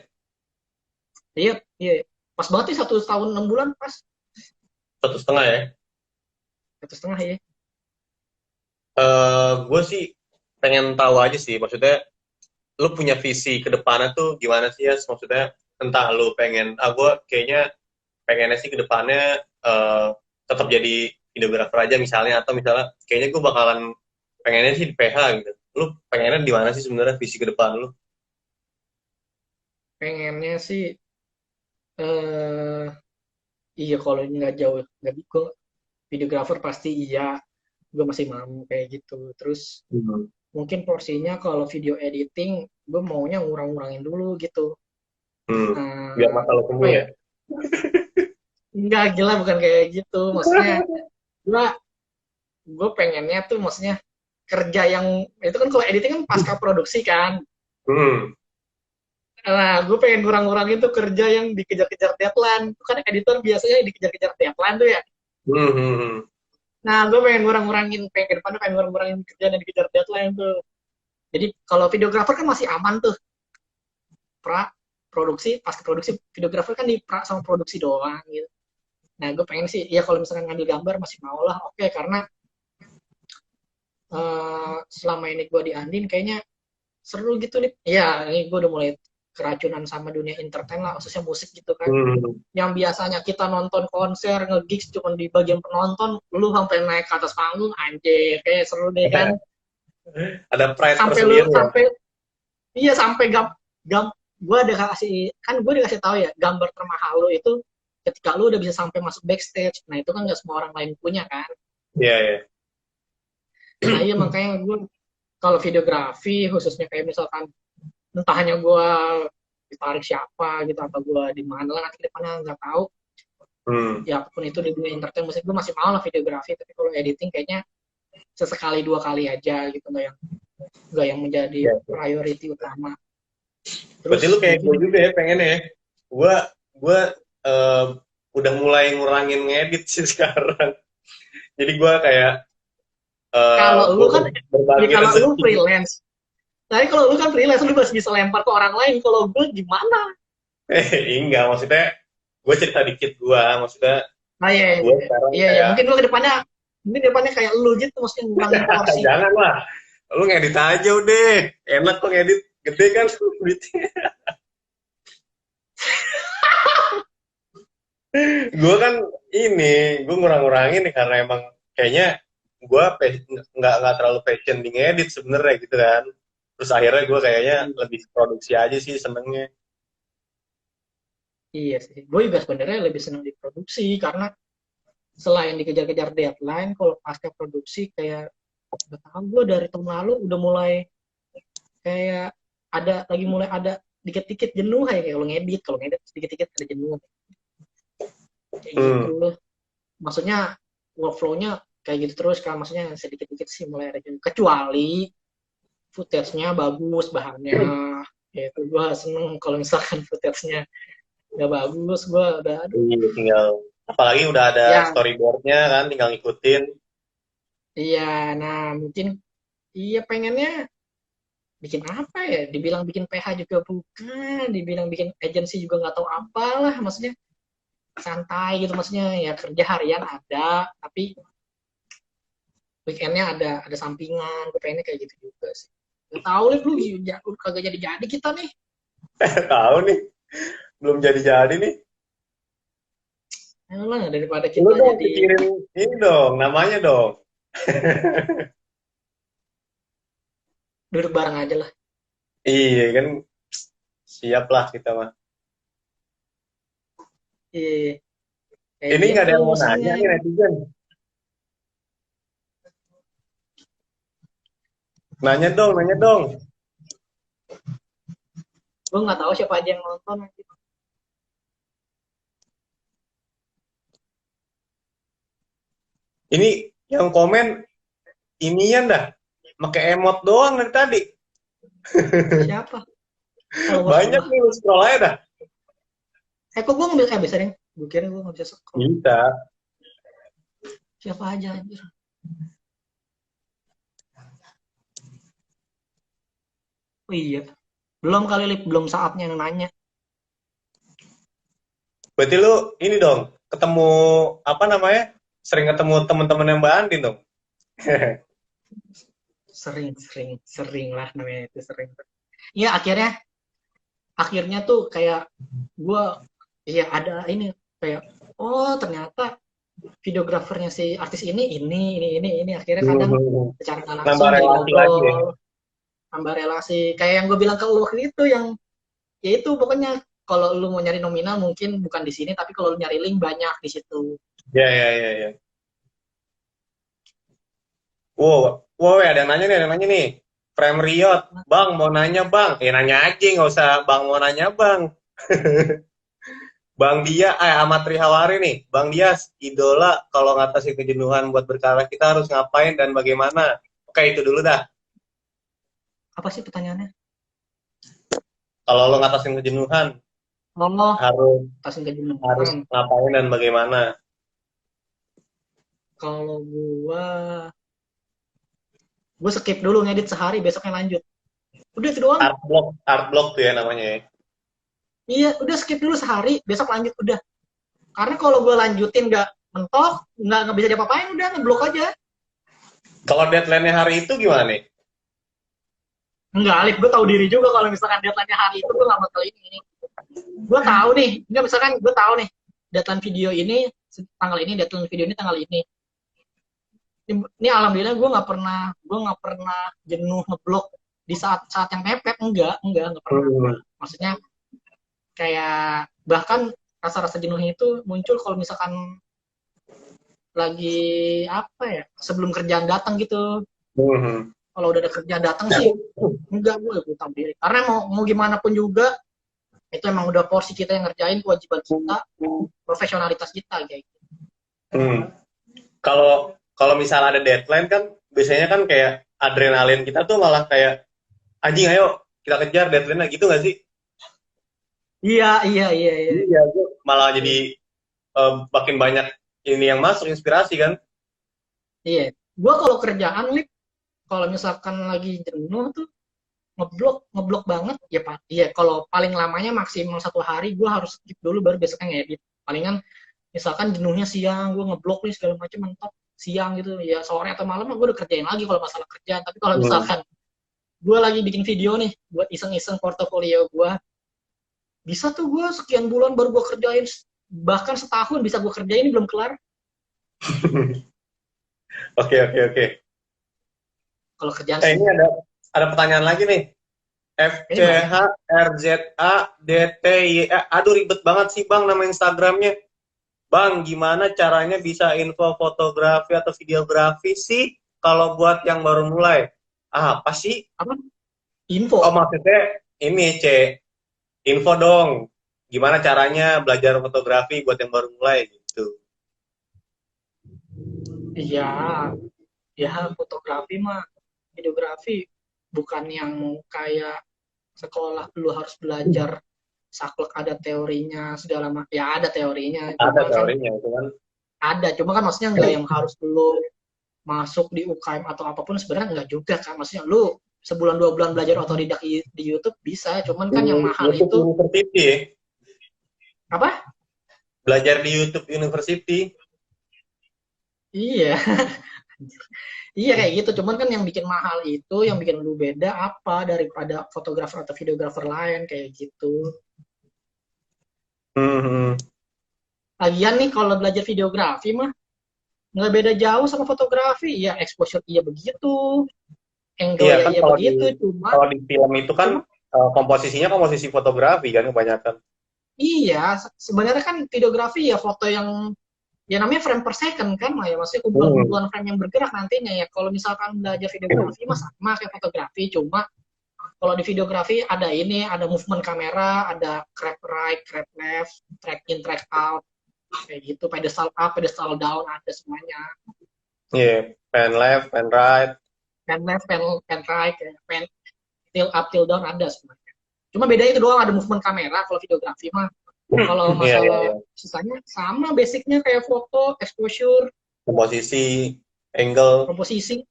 iya iya pas banget nih 1 tahun 6 bulan pas 1,5 ya? 1,5 ya Gue sih pengen tahu aja sih, maksudnya lu punya visi ke depannya tuh gimana sih ya? Maksudnya entah lu pengen, gue kayaknya pengennya sih ke depannya tetap jadi videographer aja misalnya, atau misalnya kayaknya gue bakalan pengennya sih di PH gitu. Lu pengennya di mana sih sebenarnya visi ke depan lu? pengennya sih eh iya kalau nggak jauh nggak gue videographer pasti iya gue masih mau kayak gitu terus Hmm. mungkin porsinya kalau video editing gue maunya ngurang-ngurangin dulu gitu Hmm. Biar eh mata lu apa sembuh ya ya? nggak gila bukan kayak gitu maksudnya gue gue pengennya tuh maksudnya kerja yang itu kan kalau editing kan pasca produksi kan Hmm. nah gue pengen ngurang-ngurangin tuh kerja yang dikejar-kejar deadline itu kan editor biasanya dikejar-kejar deadline tuh ya Hmm. Hmm. Hmm. nah gue pengen ngurang-ngurangin pengen ke depannya pengen ngurang-ngurangin kerjaan yang dikejar deadline tuh jadi kalau videografer kan masih aman tuh pra produksi pas ke produksi videografer kan di pra sama produksi doang gitu nah gue pengen sih ya kalau misalkan ngambil gambar masih mau lah oke karena selama ini gue di Andin kayaknya seru gitu nih ya ini gue udah mulai keracunan sama dunia entertain lah khususnya musik gitu kan Hmm. yang biasanya kita nonton konser nge-gigs cuma di bagian penonton lu sampai naik ke atas panggung anjir kayak seru deh kan Ada pride sampai lu tersendiri ya? sampai iya sampai gam gam gue ada kasih, kan gue dikasih tahu ya, gambar termahal lo itu ketika lu udah bisa sampai masuk backstage. Nah itu kan nggak semua orang lain punya kan. Iya, iya. Nah iya makanya gue kalau videografi khususnya kayak misalkan entah hanya gue ditarik siapa gitu atau gue di mana lah nanti depannya nggak tahu, Hmm. ya apapun itu di dunia entertain musik gue masih mau lah videografi, tapi kalau editing kayaknya sesekali dua kali aja gitu, nggak yang menjadi Iya. priority utama. Berarti Terus lu kayak gue mungkin juga ya pengen ya. Gue eh, udah mulai ngurangin ngedit sih sekarang. Jadi gue kayak kalau lu gue kan ya berbagi kalau lu rezeki. freelance, tapi kalau lu kan freelance lu masih bisa lempar ke orang lain, kalau gue gimana? Enggak, maksudnya gue cerita dikit gue, maksudnya Nah iya gue sekarang iya iya, kayak mungkin lu ke depannya, mungkin depannya kayak lu gitu, maksudnya ngurangin porsi. jangan lah, lu ngedit aja udah, enak kok ngedit, gede kan duitnya. Gue kan gue ngurang-ngurangin nih karena emang kayaknya gue nggak terlalu passion di ngedit sebenarnya gitu kan. Terus akhirnya gue kayaknya lebih produksi aja sih senengnya. Iya sih, gue juga sebenarnya lebih senang diproduksi karena selain dikejar-kejar deadline, kalau pasca produksi kayak udah tahu gue dari tahun lalu udah mulai kayak mulai ada dikit-dikit jenuh ya, kayak kalau ngedit, dikit-dikit ada jenuh kayak gitu. Hmm. Maksudnya workflow-nya kayak gitu terus kan, maksudnya sedikit-dikit sih mulai ada jenuh, kecuali footage-nya bagus, bahannya ya itu gue seneng. Kalau misalkan footage-nya udah bagus, gue udah aduh. Iya, tinggal apalagi udah ada Ya storyboardnya kan, tinggal ngikutin. iya, nah mungkin iya pengennya bikin apa ya, dibilang bikin PH juga bukan, dibilang bikin agency juga nggak tahu apalah, maksudnya santai gitu, maksudnya ya kerja harian ada tapi weekendnya ada sampingan, gue pengennya kayak gitu juga sih. Gak tahu nih lu kagak jadi kita nih. Tahu nih, belum jadi-jadi nih. Lah daripada Lu kita dong jadi pikirin ini dong, namanya dong. duduk bareng aja lah. Iya kan, siap lah kita mah. Iya kayak Ini nggak gitu ada yang mau maksudnya. nanya nih netizen. Nanya dong. Gue nggak tahu siapa aja yang nonton nanti. Ini yang komen inian dah, pakai emot doang dari tadi. Siapa followers Banyak gue? nih, lu scroll aja dah. Kok gue ngambil bisa deh, gue kira gue nggak bisa scroll. Bisa. Siapa aja anjir. Oh iya, belum kali Lip, belum saatnya nanya. Berarti lu ini dong, ketemu apa namanya? Sering ketemu teman-teman yang Mbak Andin dong. Sering lah namanya itu, sering. Iya akhirnya tuh kayak gue, iya ada ini kayak, oh ternyata videografernya si artis ini akhirnya kadang secara nggak Nambah langsung jadi relasi lagi ya. ngobrol, tambah relasi kayak yang gue bilang ke lu waktu itu, yang ya itu pokoknya kalau lu mau nyari nominal mungkin bukan di sini, tapi kalau lu nyari link banyak di situ. Ya, ya, ya, ya. Wow, wow, ada yang nanya nih, ada yang nanya nih. Frame Riot, Bang mau nanya Bang. Ya nanya aja, nggak usah Bang mau nanya Bang. Bang Dia, Ahmad Trihawari nih. Bang Dias, idola kalau ngatasin kejenuhan buat berkarya kita harus ngapain dan bagaimana? Oke, itu dulu dah. Apa sih pertanyaannya? Kalau lo ngatasin kejenuhan, Allah harus kasih harus kejenuhan. ngapain dan bagaimana? Kalau gue skip dulu ngedit sehari, besoknya lanjut. Udah itu doang. Art block tuh ya namanya ya. Iya, udah skip dulu sehari, besok lanjut udah. Karena kalau gue lanjutin nggak mentok, nggak bisa diapa-apain, udah ngeblok aja. Kalau deadline-nya hari itu gimana nih? Enggak, Alif, gue tahu diri juga kalau misalkan deadline-nya hari itu gue nggak bakal ini. Gue tahu nih, enggak misalkan gue tahu nih, deadline video ini tanggal ini, deadline video ini tanggal ini. Ini alhamdulillah gue nggak pernah jenuh ngeblok di saat-saat yang mepet, enggak pernah. Maksudnya kayak bahkan rasa-rasa jenuhnya itu muncul kalau misalkan lagi apa ya, sebelum kerjaan datang gitu. Mhm. Kalau udah ada kerjaan datang sih enggak, gue tahu diri karena mau gimana pun juga itu emang udah porsi kita yang ngerjain, kewajiban kita, profesionalitas kita kayak gitu. Hmm. Kalau kalau misal ada deadline kan biasanya kan kayak adrenalin kita tuh malah kayak anjing ayo kita kejar deadline gitu nggak sih? Iya, iya, iya, iya. Iya, gue malah jadi makin banyak ini yang masuk inspirasi kan. Iya. Gue kalau kerjaan nih, kalau misalkan lagi jenuh tuh ngeblok ngeblok banget ya Pak. Iya, kalau paling lamanya maksimal 1 hari gue harus skip dulu baru besoknya ngedit. Palingan misalkan jenuhnya siang gue ngeblok nih segala macam mentok siang gitu ya, sore atau malam gue udah kerjain lagi kalau masalah kerjaan. Tapi kalau Hmm. misalkan gue lagi bikin video nih buat iseng-iseng portofolio gue, bisa tuh gue sekian bulan baru gue kerjain, bahkan setahun bisa gue kerjain belum kelar. Oke, oke, oke. Kalau kerjaan Ini sih ada pertanyaan lagi nih. kayaknya banyak. FCHRZADTY. Aduh ribet banget sih Bang nama Instagramnya. Bang, gimana caranya bisa info fotografi atau videografi sih kalau buat yang baru mulai? Apa sih? Apa Oh, info. maksudnya ini, C. Info dong. Gimana caranya belajar fotografi buat yang baru mulai gitu. Iya, ya fotografi mah, videografi bukan yang kayak sekolah lu harus belajar saklek ada teorinya segala macam. Ya ada teorinya, Ada cuma kan teorinya itu kan. maksudnya nggak yang harus lu masuk di UKM atau apapun, sebenarnya nggak juga kan. Maksudnya lu sebulan 2 bulan belajar otodidak di YouTube bisa, cuman kan yang mahal YouTube itu University ya. apa? Belajar di YouTube University. Iya, iya kayak gitu. Cuman kan yang bikin mahal itu, yang bikin lu beda apa daripada fotografer atau videografer lain kayak gitu. Hmm. Lagian nih kalau belajar videografi mah nggak beda jauh sama fotografi. Ya exposure iya begitu, angle Iya ya kan iya begitu. Cuma, kalau di film itu kan cuma komposisinya komposisi fotografi kan kebanyakan. iya sebenarnya kan videografi ya foto yang ya namanya frame per second kan, ya maksudnya Hmm. kumpulan-kumpulan frame yang bergerak nantinya ya. Kalau misalkan belajar videografi mah sama kayak fotografi, cuma kalau di videografi ada ini, ada movement kamera, ada crap right, crap left, track in, track out, kayak gitu, pedestal up, pedestal down, ada semuanya. Iya, yeah. Pan left, pan right. Pen left, pen right, pen tilt up, tilt down, ada semuanya. Cuma bedanya itu doang, ada movement kamera kalau videografi mah. Kalau Iya, iya, masalah iya. sisanya sama basicnya kayak foto, exposure, Komposisi, angle. komposisi,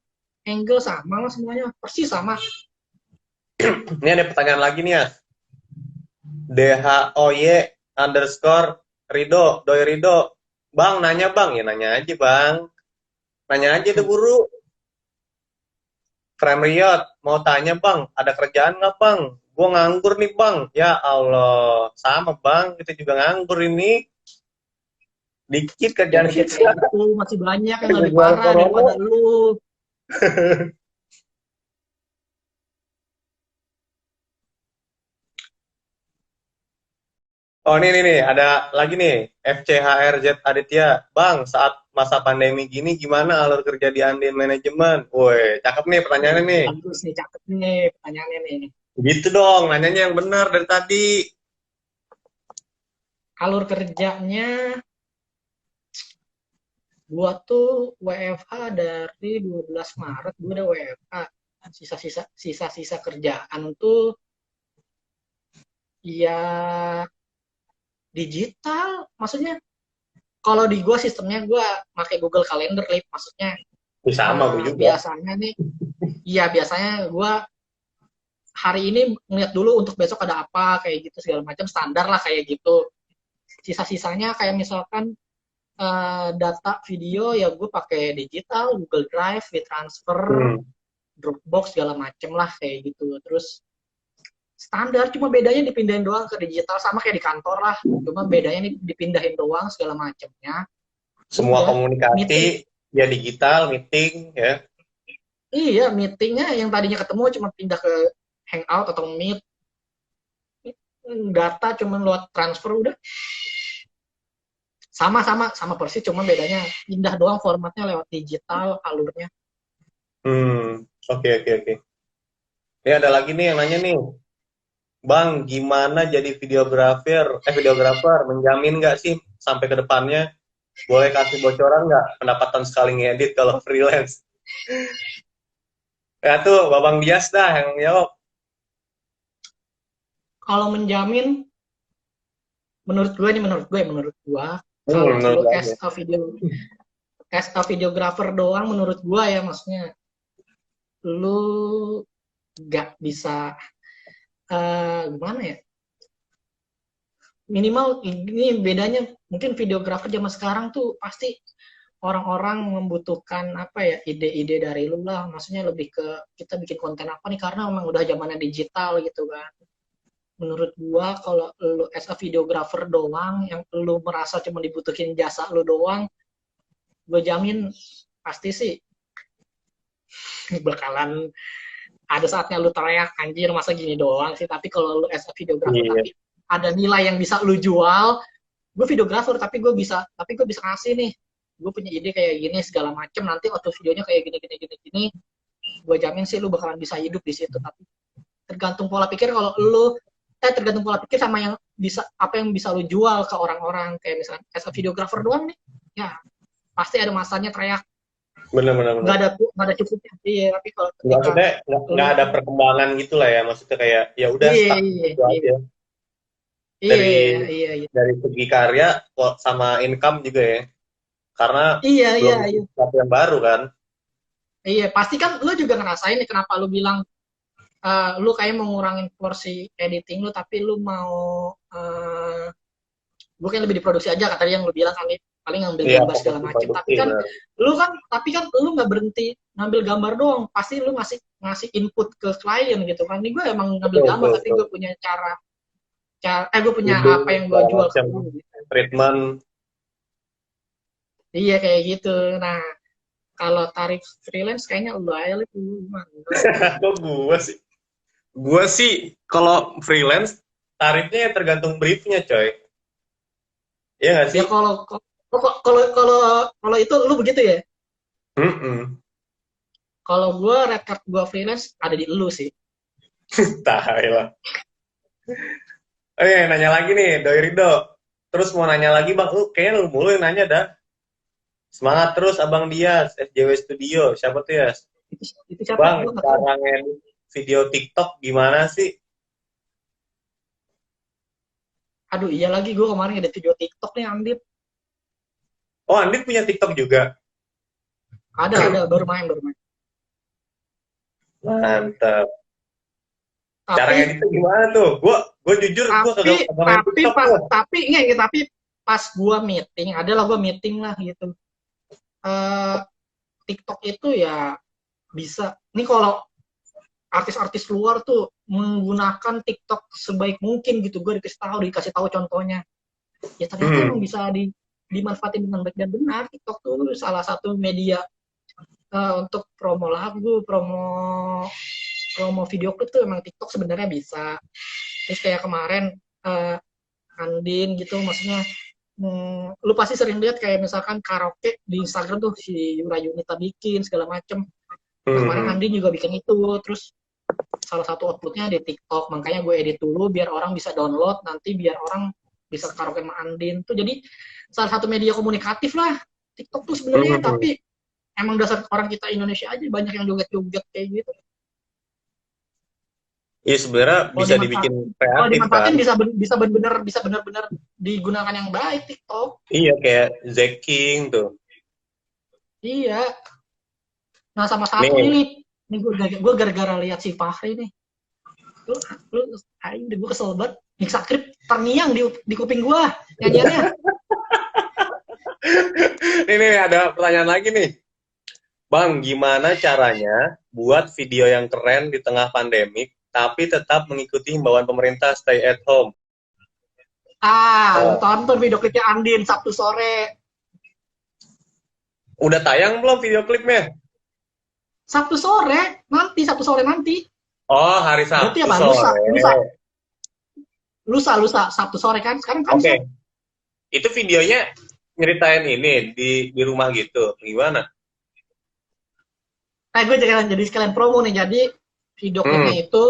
angle sama lah semuanya, persis sama. Ini ada pertanyaan lagi nih ya. DHOY underscore Rido, Doi Rido. Bang, nanya bang. Ya nanya aja bang. Nanya aja deh buru. Frame Riot, mau tanya bang, ada kerjaan nggak bang? Gue nganggur nih bang. Ya Allah, sama bang, kita juga nganggur ini. Dikit kerjaan Jangan kayak kita. gitu, masih banyak yang lebih Kejual parah corona. daripada lu. Oh ini nih, ada lagi nih, FCHRZ Aditya. Bang, saat masa pandemi gini gimana alur kerja di Andin Manajemen? Woi, cakep nih pertanyaannya nih. Bagus nih, cakep nih pertanyaannya nih. Gitu dong, nanyanya yang benar dari tadi. Alur kerjanya, gua tuh WFH dari 12 Maret, gua udah WFH. Sisa-sisa kerjaan tuh ya digital. Maksudnya kalau di gua sistemnya gua pakai Google Calendar, maksudnya Sama gue juga. biasanya nih, iya biasanya gua hari ini ngeliat dulu untuk besok ada apa kayak gitu segala macam, standar lah kayak gitu. Sisa-sisanya kayak misalkan data video ya gue pakai digital, Google Drive, WeTransfer, Hmm. Dropbox segala macem lah kayak gitu. Terus standar, cuma bedanya dipindahin doang ke digital, sama kayak di kantor lah, cuma bedanya nih dipindahin doang segala macemnya. Semua Udah komunikasi meeting, ya digital, meeting ya. iya meetingnya yang tadinya ketemu cuma pindah ke Hangout atau Meet, data cuman lewat transfer udah. Sama persis, cuma bedanya pindah doang formatnya lewat digital alurnya. Oke, oke, oke. Ini ada lagi nih yang nanya nih, Bang, gimana jadi videografer, menjamin nggak sih sampai ke depannya? Boleh kasih bocoran nggak pendapatan sekali ngedit kalau freelance? Ya tuh, Babang Dias dah yang jawab. Kalau menjamin, menurut gue kalau Menurut lu gue aja. as a videographer doang, menurut gue ya, maksudnya lu nggak bisa, gimana ya, minimal ini bedanya mungkin videografer zaman sekarang tuh pasti orang-orang membutuhkan apa ya, ide-ide dari lu lah, maksudnya lebih ke kita bikin konten apa nih, karena memang udah zamannya digital gitu kan. Menurut gua kalau lu as a videographer doang yang lu merasa cuma dibutuhin jasa lu doang, gue jamin pasti sih bakalan ada saatnya lu teriak anjir masa gini doang sih. Tapi kalau lu as a videographer Iya, tapi ada nilai yang bisa lu jual, gue videographer tapi gue bisa ngasih nih, gue punya ide kayak gini segala macem, nanti waktu videonya kayak gini gini gini gini, gue jamin sih lu bakalan bisa hidup di situ. Tapi tergantung pola pikir, kalau lu tergantung pola pikir sama yang bisa, apa yang bisa lu jual ke orang-orang. Kayak misalnya as a videographer doang nih, ya pasti ada masanya teriak, benar-benar benar. nggak ada cukupnya. Iya, tapi kalau ketika Maksudnya nggak lu, ada perkembangan gitu lah ya. Maksudnya kayak ya udah iya stuck iya gitu iya aja. iya Dari iya iya dari segi karya sama income juga ya. Karena iya belum iya iya sesuatu yang baru kan. iya, pasti kan lu juga ngerasain nih kenapa lu bilang, lu kayak mau ngurangin porsi editing lu, tapi lu mau, gue kayak lebih diproduksi aja kan tadi yang lu bilang kan, paling ngambil Iya, gambar fokus segala di macam. produksi benar. Tapi kan lu nggak berhenti ngambil gambar doang, pasti lu ngasih ngasih input ke klien gitu kan. Ini gue emang ngambil Betul, gambar, betul, tapi betul. gue punya gue punya Ide apa yang gue segala jual ke macam, lu gitu. treatment. Iya kayak gitu. Nah, kalau tarif freelance kayaknya lu aja lu enggak. Kok gue sih? Gue sih kalau freelance tarifnya ya tergantung briefnya coy. Iya nggak Ya sih? kalau itu lu begitu ya. Mm-mm. Kalau gue rate card gue freelance ada di lu sih. Tai lah. Nanya lagi nih, Doi Rido. Terus mau nanya lagi bang, lu kayaknya lu mulu yang nanya dah. Semangat terus Abang Dias, SJW Studio. Siapa tuh ya? Itu siapa? Bang, Gue nggak tahu. cara ngedit video TikTok gimana sih? Aduh iya lagi, gue kemarin ada video TikTok nih Andit. Oh, Andit punya TikTok juga? Ada baru main. Mantap. Cara Tapi ngeditnya gimana tuh? Gue jujur, gue tapi kagak main tapi TikTok pak tuh. tapi nggak tapi pas gue meeting, adalah gue meeting lah gitu. Eh TikTok itu ya bisa. Ini kalau artis-artis luar tuh menggunakan TikTok sebaik mungkin gitu. Gue dikasih tahu contohnya. Ya ternyata emang Hmm. bisa dimanfaatin dengan baik dan benar. TikTok tuh salah satu media, untuk promo lagu, promo video klip tuh emang TikTok sebenarnya bisa. Terus kayak kemarin, uh, Andin gitu, maksudnya, lu pasti sering lihat kayak misalkan karaoke di Instagram tuh si Yura Yunita bikin segala macem. Nah, kemarin Hmm. Andin juga bikin itu, terus salah satu outputnya di TikTok, makanya gue edit dulu biar orang bisa download, nanti biar orang bisa karaoke sama Andin tuh. Jadi salah satu media komunikatif lah TikTok tuh sebenarnya. Hmm. Tapi emang dasar orang kita Indonesia aja banyak yang joget-joget kayak gitu. Iya sebenarnya Kalau bisa dimanfaat dibikin kalau kreatif kan. dimanfaatin bisa benar-benar digunakan yang baik TikTok. Iya kayak Zack King tuh. Iya. Nah, sama satu nih, Nih, Lip. Ini gue gara-gara lihat si Fahri nih. Lu, lu, aing gue kesel banget. Miksa Krip terngiang di kuping gue nyanyiannya. ini ada pertanyaan lagi nih. Bang, gimana caranya buat video yang keren di tengah pandemik, tapi tetap mengikuti himbauan pemerintah stay at home? Lu Oh, tonton video klipnya Andin Sabtu sore. udah tayang belum video klipnya? Sabtu sore nanti. Oh, hari Berarti Sabtu apa? Lusa, sore. lusa, lusa Sabtu sore kan, sekarang Kamis kan. Oke. Itu videonya nyeritain ini di rumah gitu. Gimana? Gue jadi sekalian promo nih. Jadi video klipnya Hmm. itu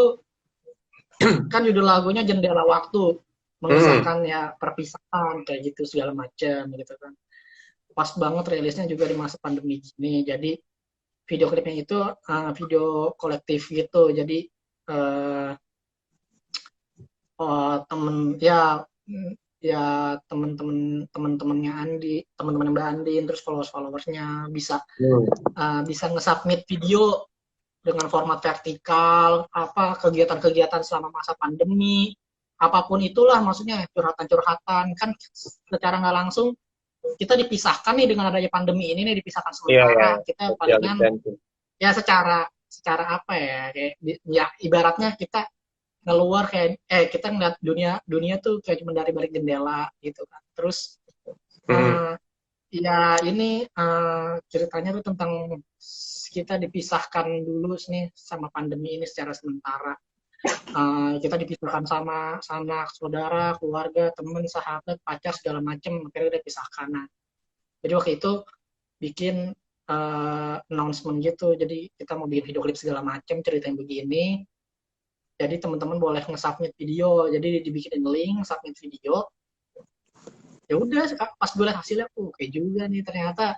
kan judul lagunya Jendela Waktu, Hmm. mengisahkan ya perpisahan kayak gitu segala macam gitu kan. Pas banget rilisnya juga di masa pandemi gini. Jadi video klipnya itu video kolektif gitu. Jadi uh, temen ya ya temen-temennya Andi, temen-temen Mbak Andin, terus followers-followersnya bisa Hmm. bisa nge-submit video dengan format vertikal, apa kegiatan-kegiatan selama masa pandemi, apapun itulah, maksudnya curhatan-curhatan kan secara nggak langsung kita dipisahkan nih dengan adanya pandemi ini nih, dipisahkan Iya, iya, sementara, iya. kita Social palingan distancing. ya secara secara apa ya, kayak ya ibaratnya kita keluar kayak kita ngeliat dunia dunia tuh kayak cuma dari balik jendela gitu kan. Terus Hmm. uh, ya ini ceritanya tuh tentang kita dipisahkan dulu nih sama pandemi ini secara sementara. Kita dipisahkan sama sanak saudara, keluarga, teman, sahabat, pacar segala macam, akhirnya udah pisahkan. Nah, jadi waktu itu bikin announcement gitu. Jadi kita mau bikin video klip segala macam, cerita yang begini. Jadi teman-teman boleh nge-submit video. Jadi dibikinin link, submit video. Ya udah, pas gue lihat hasilnya, kayak juga nih ternyata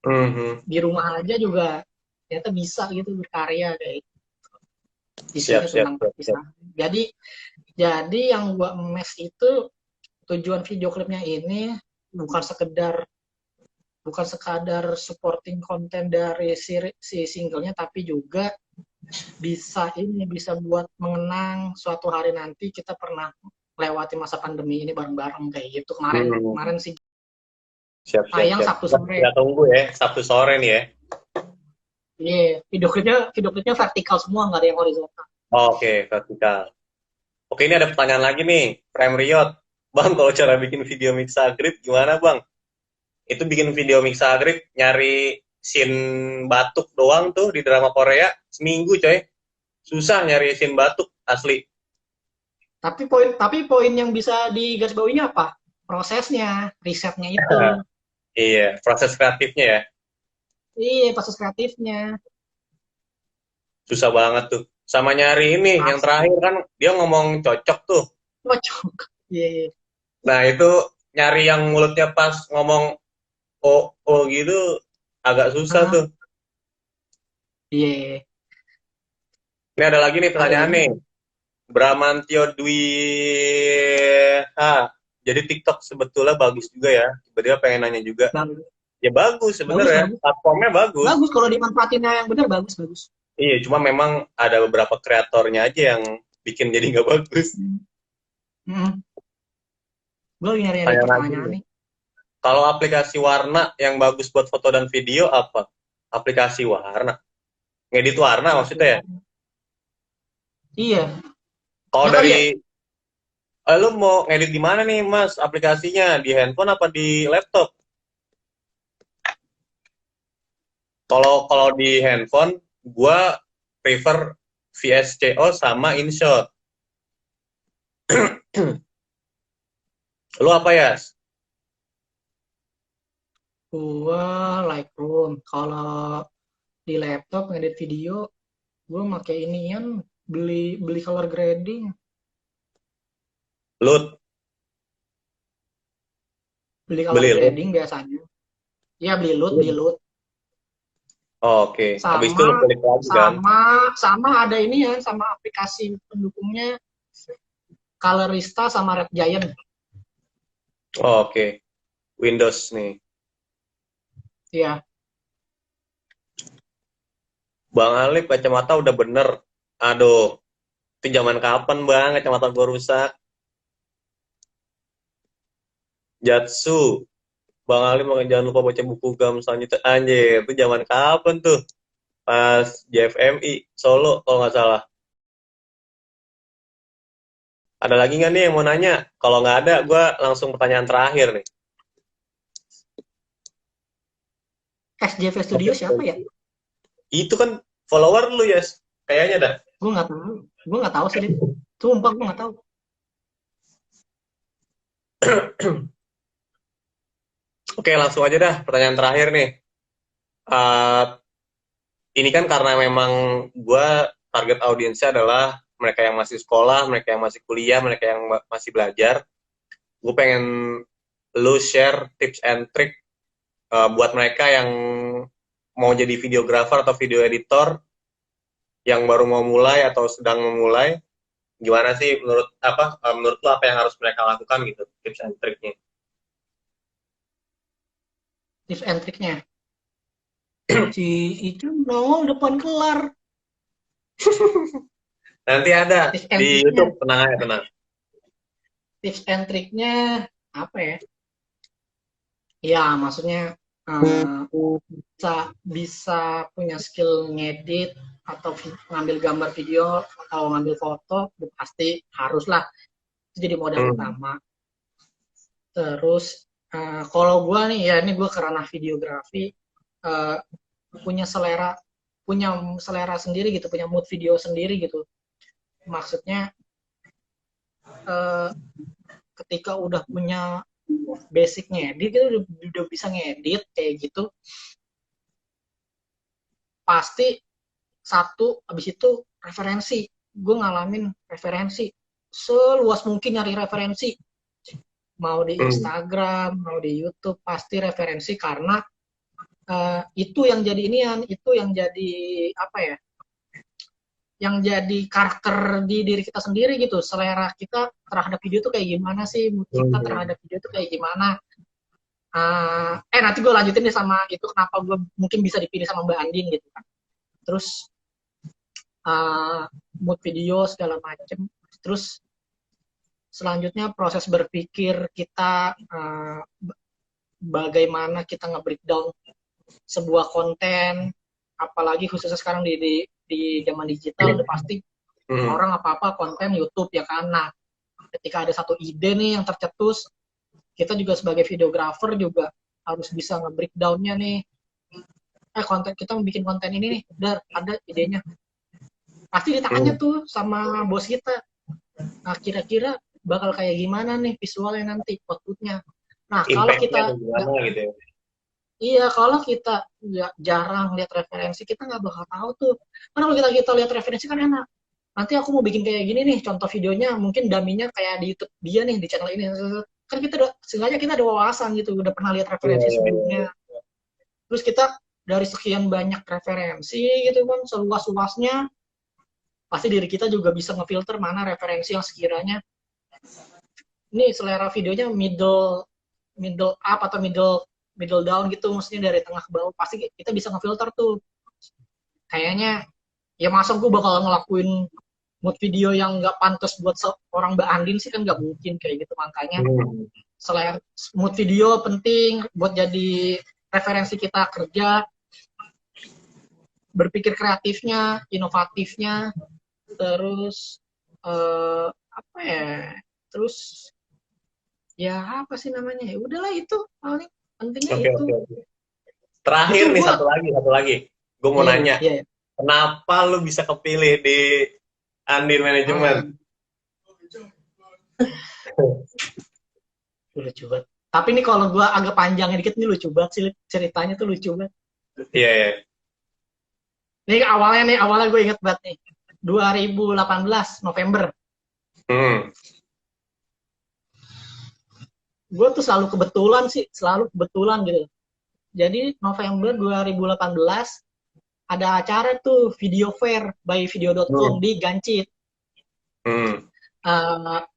Hmm. di rumah aja juga ternyata bisa gitu berkarya kayak Siap, isinya siap, tentang siap, siap. perpisahan. Jadi yang gua mes itu tujuan video klipnya ini bukan sekedar bukan sekadar supporting konten dari si singlenya, tapi juga bisa buat mengenang suatu hari nanti kita pernah lewati masa pandemi ini bareng-bareng kayak gitu. Kemarin Hmm. kemarin sih Siap, siap, tayang siap. Sabtu Kita sore. tunggu ya, Sabtu sore nih ya. Iya, yeah, video klipnya vertikal semua, nggak ada yang horizontal. Oke, vertikal. Oke, ini ada pertanyaan lagi nih, Prime Riot. Bang, kalau cara bikin video Mixagrip gimana, Bang? Itu bikin video Mixagrip nyari scene batuk doang tuh di drama Korea seminggu, coy. Susah nyari scene batuk asli. Tapi poin yang bisa digarisbawahinya apa? Prosesnya, risetnya itu. Iya, proses kreatifnya ya. Iya, proses kreatifnya. Susah banget tuh. Sama nyari ini, yang Asli. terakhir kan dia ngomong cocok tuh. Cocok. Iya, iya. Nah, itu nyari yang mulutnya pas ngomong oh gitu agak susah Ah, tuh. iya, iya. Ini ada lagi nih Ada pertanyaan ini. nih. Bramantio Dwi jadi TikTok sebetulnya bagus juga ya. Tiba-tiba pengen nanya juga. Bagus, Ya bagus bagus, sebenarnya, bagus. platformnya bagus. Bagus kalau dimanfaatinnya yang benar, bagus, bagus. Iya, cuma memang ada beberapa kreatornya aja yang bikin jadi nggak bagus. Hmm. Hmm. Gue lagi nyari-nyari Tanya lagi pertanyaan nih. nih. Kalau aplikasi warna yang bagus buat foto dan video apa? Aplikasi warna. Ngedit warna Aplikasi maksudnya ya? warna. Iya, Kalau ya kali ya. dari lu mau ngedit di mana nih, Mas? Aplikasinya di handphone apa di laptop? Kalau kalau di handphone, gua prefer VSCO sama InShot. Lu apa ya? Gue Lightroom. Kalau di laptop ngedit video, gue pakai inian, beli beli color grading, Lu beli color beli lu. grading biasanya. Ya beli loot. Oh, oke. Habis itu Sama lu klik lagi kan. sama sama ada ini ya, sama aplikasi pendukungnya Colorista sama Red Giant. Oh, oke. Windows nih. Ya, Bang Alif kacamata udah bener. Aduh, itu zaman kapan bang kacamata gua rusak? Jatsu. Bang Alif jangan lupa baca buku GAM selanjutnya. Anjir, itu zaman kapan tuh? Pas JFMI Solo kalau nggak salah. Ada lagi nggak nih yang mau nanya? Kalau nggak ada, gue langsung pertanyaan terakhir nih. SJV Studio siapa ya? Itu kan follower lu ya, kayaknya dah. Gue nggak tahu. Gue nggak tahu sih, Dit. Sumpah gue nggak tahu. Oke, langsung aja dah pertanyaan terakhir nih. Eh, ini kan karena memang gue target audiensnya adalah mereka yang masih sekolah, mereka yang masih kuliah, mereka yang masih belajar. Gue pengen lu share tips and trick buat mereka yang mau jadi videographer atau video editor yang baru mau mulai atau sedang memulai. Gimana sih menurut lu apa yang harus mereka lakukan gitu, tips and triknya? Tips and triknya. Si itu nongol depan kelar. Nanti ada Tips and di triknya. YouTube, tenang aja, tenang. Tips and triknya apa ya? Ya, maksudnya bisa bisa punya skill ngedit atau ngambil gambar video atau ngambil foto, pasti haruslah itu jadi modal utama. Terus kalau gue nih ya ini gue kerana videografi punya selera sendiri gitu, punya mood video sendiri gitu. Maksudnya ketika udah punya basic ngedit gitu, udah bisa ngedit kayak gitu, pasti satu abis itu referensi. Gue ngalamin referensi seluas mungkin, nyari referensi mau di Instagram mau di YouTube pasti referensi, karena itu yang jadi inian, itu yang jadi apa ya, yang jadi karakter di diri kita sendiri gitu. Selera kita terhadap video itu kayak gimana sih, mood kita terhadap video itu kayak gimana. Nanti gue lanjutin nih sama itu kenapa gue mungkin bisa dipilih sama Mbak Andin gitu kan. Terus mood video segala macem. Terus selanjutnya proses berpikir kita, bagaimana kita nge-breakdown sebuah konten, apalagi khususnya sekarang di zaman digital udah pasti orang apa-apa konten YouTube ya kan. Nah, ketika ada satu ide nih yang tercetus, kita juga sebagai videographer juga harus bisa nge-breakdown-nya nih. Konten kita mau bikin konten ini nih, udah ada idenya. Pasti ditanya tuh sama bos kita. Nah, kira-kira bakal kayak gimana nih visualnya nanti, outputnya. Nah, kalau kita gitu ya? Iya, kalau kita jarang lihat referensi, kita nggak bakal tahu tuh. Karena kalau kita lihat referensi kan enak. Nanti aku mau bikin kayak gini nih, contoh videonya mungkin daminya kayak di YouTube dia nih, di channel ini. Kan kita udah, sengaja kita ada wawasan gitu, udah pernah lihat referensi sebelumnya. Terus kita dari sekian banyak referensi gitu kan, seluas-luasnya, pasti diri kita juga bisa ngefilter mana referensi yang sekiranya ini selera videonya middle middle up atau middle down gitu, maksudnya dari tengah ke bawah. Pasti kita bisa ngefilter tuh. Kayaknya ya masa gue bakal ngelakuin mood video yang nggak pantas buat seorang Mbak Andin sih, kan nggak mungkin kayak gitu. Makanya selera mood video penting buat jadi referensi kita kerja, berpikir kreatifnya, inovatifnya, terus apa ya, terus ya apa sih namanya, ya udahlah itu paling pentingnya itu. Terakhir itu nih, gua, satu lagi gue mau nanya, yeah. Kenapa lu bisa kepilih di Andin Manajemen? Lucu banget. Tapi ini kalau gue agak panjangnya dikit nih, lucu banget sih ceritanya tuh, lucu banget. Iya, yeah. Nih awalnya gue inget banget nih. 2018 November. Gue tuh selalu kebetulan gitu. Jadi November 2018 ada acara tuh video fair by video.com di Gancit.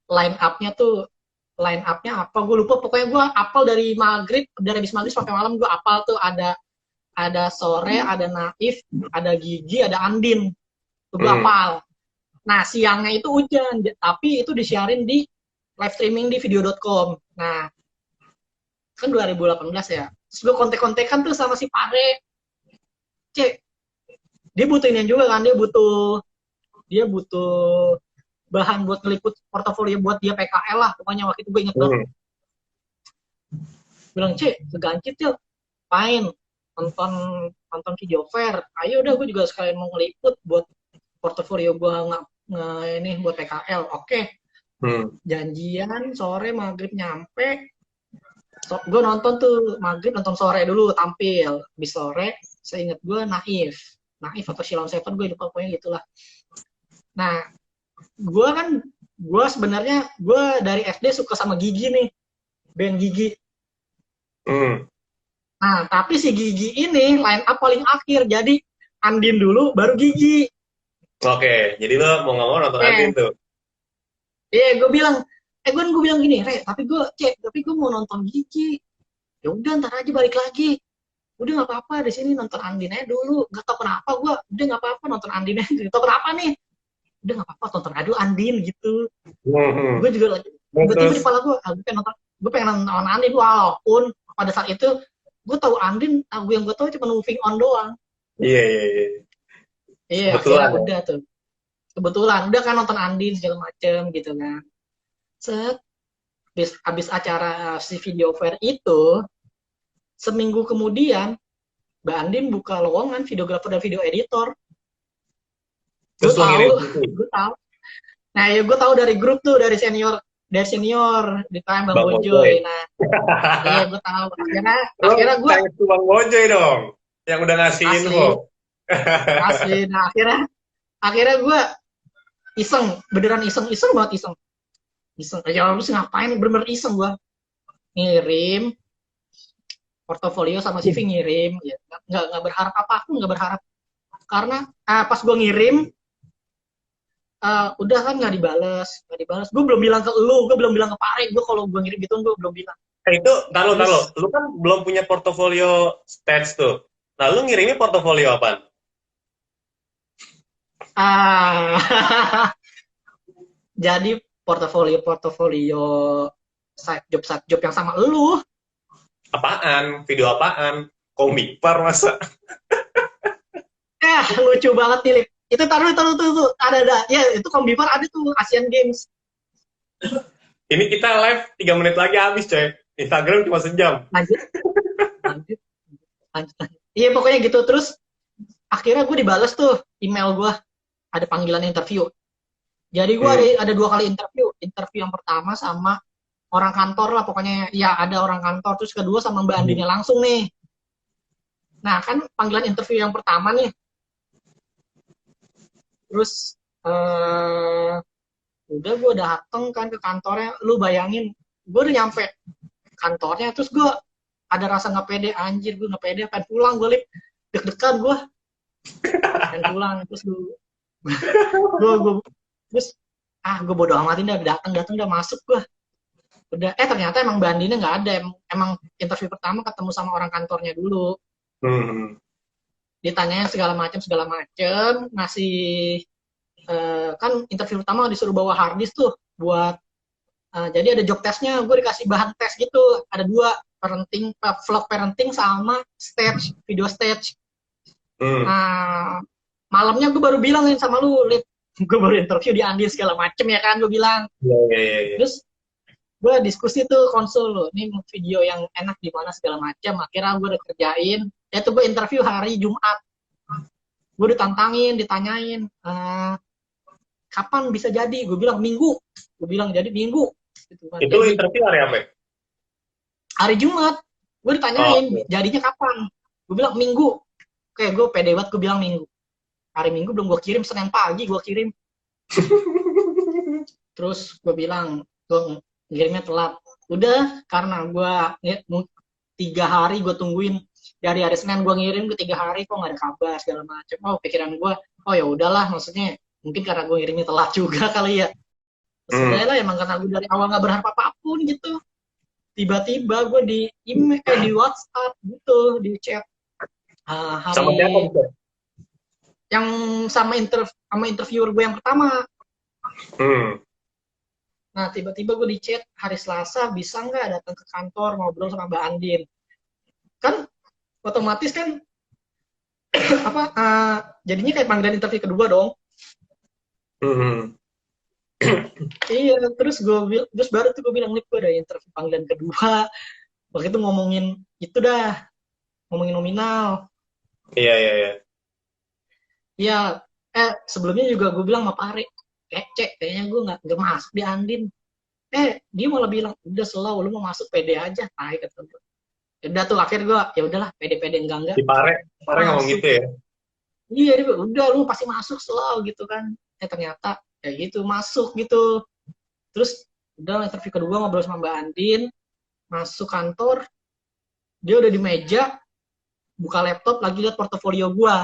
Line up-nya apa gue lupa, pokoknya gue apal dari habis maghrib sampai malam gue apal tuh. Ada Sore, ada Naif, ada Gigi, ada Andin, tuh gue apal. Nah, siangnya itu hujan, tapi itu disiarin di live streaming di video.com. Nah, kan 2018 ya. Terus gue kontek-kontekan tuh sama si Pare. Cek, dia butuh ini juga kan, dia butuh bahan buat ngeliput portofolio buat dia PKL lah, pokoknya waktu itu gue inget banget. Bilang, Cek, ke Gancit yuk, main, nonton video fair. Ayo udah, gue juga sekalian mau ngeliput buat portofolio gue ini buat PKL. Oke. Hmm. Janjian sore maghrib nyampe, gue nonton tuh maghrib, nonton sore dulu tampil, di sore seingat gue Naif, Naif atau Shilon Seven, gue lupa pokoknya gitulah. Nah, gue kan, gue sebenarnya gue dari SD suka sama Gigi nih, band Gigi. Hmm. Nah, tapi si Gigi ini line up paling akhir, jadi Andin dulu baru Gigi. Oke, jadi lo mau nggak mau nonton Andin Eh, tuh. gue bilang, gue bilang gini, tapi gue mau nonton Gigi. Ya udah, ntar aja balik lagi. Udah nggak apa-apa, di sini nonton Andin aja dulu. Gak tau kenapa gue, udah nggak apa-apa nonton Andin aja. Gak tau kenapa nih. Udah nggak apa-apa, tonton aja dulu Andin gitu. Hmm. Hmm. Gue juga lagi, tiba-tiba di Terus, kepala gue pengen nonton Andin, walaupun pada saat itu gue tahu Andin, lagu yang gue tahu cuma Moving On doang. iya, iya, iya. Iya, akhirnya Kebetulan ya. udah tuh. Kebetulan, udah kan nonton Andin segala macem gitu kan. Set, abis acara si video fair itu, seminggu kemudian, Mbak Andin buka lowongan videografer dan video editor. Gue Terus lo tahu, ngirim CV. gue tahu. Nah, ya gue tahu dari grup tuh, dari senior di time Bang Bang Bojoy. Bojoy. Nah, iya gue tahu. Akhirnya, Lo akhirnya gue thanks to Bang Bojoy dong, yang udah ngasih info. asli, asli. Nah, akhirnya gue iseng, beneran iseng, iseng banget iseng. Iseng, ya lu ngapain, bener-bener iseng gue. Ngirim, portofolio sama CV ngirim, ya. Nggak berharap apapun, nggak berharap. Karena pas gue ngirim, udah kan nggak dibales, gue belum bilang ke lu, gue belum bilang ke Pare, gue kalau gue ngirim gitu gue belum bilang. Itu, taruh. Terus Lu kan belum punya portofolio stats tuh. Nah, lu ngirimnya portofolio apa? ah jadi portofolio side job yang sama lu. Apaan? Video apaan? Komik par masa? Lucu banget nih, Lip. Itu taruh tuh ada ya, itu Kombipar ada tuh Asian Games. Ini kita live 3 menit lagi habis, coy. Instagram cuma sejam. Lanjut, lanjut, lanjut. Iya pokoknya gitu. Terus akhirnya gue dibales tuh email gue, ada panggilan interview. Jadi gue Hmm. ada 2 kali interview. Interview yang pertama sama orang kantor lah, pokoknya ya ada orang kantor. Terus kedua sama Mbak Andinnya langsung nih. Nah kan panggilan interview yang pertama nih. Terus udah gue dateng kan ke kantornya. Lu bayangin, gue udah nyampe kantornya. Terus gue ada rasa nggak pede, anjir gue nggak pede, pengen pulang gue, Lip. Deg-degan gue, pengen pulang. Terus gue terus gue bodo amatin, dah datang udah masuk gue. Udah, ternyata emang bandingnya nggak ada, emang interview pertama ketemu sama orang kantornya dulu, Hmm. ditanyain segala macem, ngasih kan interview pertama disuruh bawa harddisk tuh buat jadi ada job testnya, gue dikasih bahan tes gitu, ada 2, parenting, vlog parenting sama stage, video stage. Hmm. Nah, malamnya gue baru bilangin sama lu, Lip, gue baru interview di Andi segala macem ya kan, gue bilang. Iya, iya, iya, iya. Terus gue diskusi tuh konsul lo, ini video yang enak di mana segala macam. Akhirnya gue udah kerjain. Itu gue interview hari Jumat. Gue ditantangin, ditanyain kapan bisa jadi. Gue bilang Minggu. Gue bilang jadi Minggu. Gitu kan. Itu Jadi interview hari apa? hari Jumat. Gue Oh, ditanyain oke. jadinya kapan. Gue bilang Minggu. Oke, gue pede banget, gue bilang Minggu. Hari Minggu belum gue kirim, Senin pagi gue kirim. Terus gue bilang gue ngirimnya telat. Udah, karena gue 3 hari gue tungguin, dari hari Senin gue ngirim ke 3 hari kok nggak ada kabar segala macam. Oh, pikiran gue, oh ya udahlah, maksudnya mungkin karena gue ngirimnya telat juga kali ya. Hmm. Sebenarnya emang karena gue dari awal nggak berharap apapun gitu. Tiba-tiba gue di email, di WhatsApp gitu, di chat Sama siapa hari bisa? yang sama interviewer gue yang pertama. Hmm. Nah, tiba-tiba gue di chat hari Selasa, bisa nggak datang ke kantor ngobrol sama Mbak Andin? Kan otomatis kan apa jadinya kayak panggilan interview kedua dong. Hmm. Iya, terus baru tuh gue bilang, nih gue ada interview panggilan kedua. Waktu itu ngomongin itu dah, ngomongin nominal. Iya, iya, iya. Iya, sebelumnya juga gue bilang sama Pare. kece, kayaknya gue nggak masuk di Andin. Dia malah bilang udah slow, lu mau masuk pede aja, tai kata gue. Udah tuh akhir gue ya udahlah pede-pede enggak Di Pare, Pare ngomong masuk. gitu ya. Iya dia bilang, udah lu pasti masuk slow gitu kan. Ternyata kayak gitu masuk gitu. Terus udah interview kedua ngobrol sama Mbak Andin, masuk kantor, dia udah di meja, buka laptop lagi lihat portofolio gue.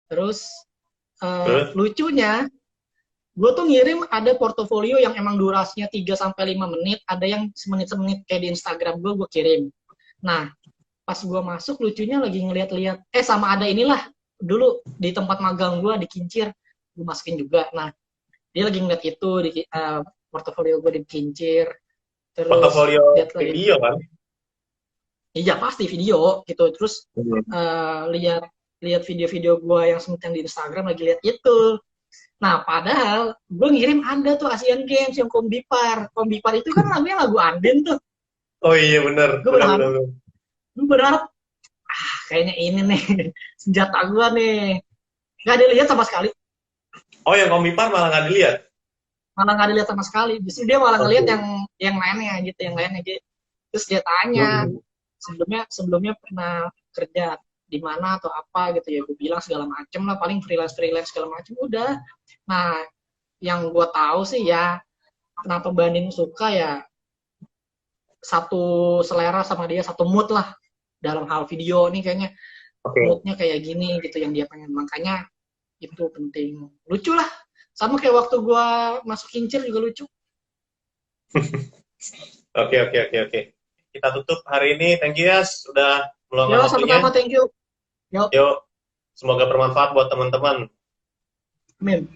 Terus Terus, lucunya gue tuh ngirim ada portofolio yang emang durasinya 3 sampai 5 menit, ada yang semenit-semenit kayak di Instagram gue kirim. Nah, pas gue masuk lucunya lagi ngeliat-liat, sama ada inilah, dulu di tempat magang gue di Kincir, gue masukin juga. Nah, dia lagi ngeliat itu, portofolio gue di Kincir, terus portofolio lihat lagi, video kan? iya pasti video gitu, terus Hmm. lihat lihat video-video gue yang semenit yang di Instagram lagi lihat itu. Nah, padahal gue ngirim ada tuh Asian Games yang Kombipar. Kombipar itu kan lagunya lagu Andin tuh. Oh iya bener, Gue bener, berharap, bener, bener. gue berharap, kayaknya ini nih senjata gue nih. Gak dilihat sama sekali. Oh yang Komipar malah nggak dilihat. Malah gak dilihat sama sekali. Justru dia malah ngelihat Oke. yang lainnya gitu, yang lainnya gitu. Terus dia tanya, Hmm. sebelumnya sebelumnya pernah kerja di mana atau apa gitu ya, gue bilang segala macem lah, paling freelance freelance segala macem udah. Nah, yang gue tahu sih ya, kenapa Banding suka ya, satu selera sama dia, satu mood lah dalam hal video nih, kayaknya Oke. moodnya kayak gini gitu yang dia pengen, makanya itu penting. Lucu lah, sama kayak waktu gue masuk kincir juga lucu. Oke, oke, oke, oke. Kita tutup hari ini. Thank you ya, sudah meluangkan Ya waktunya. sama-sama, thank you. Yo, Yuk, semoga bermanfaat buat teman-teman. amin.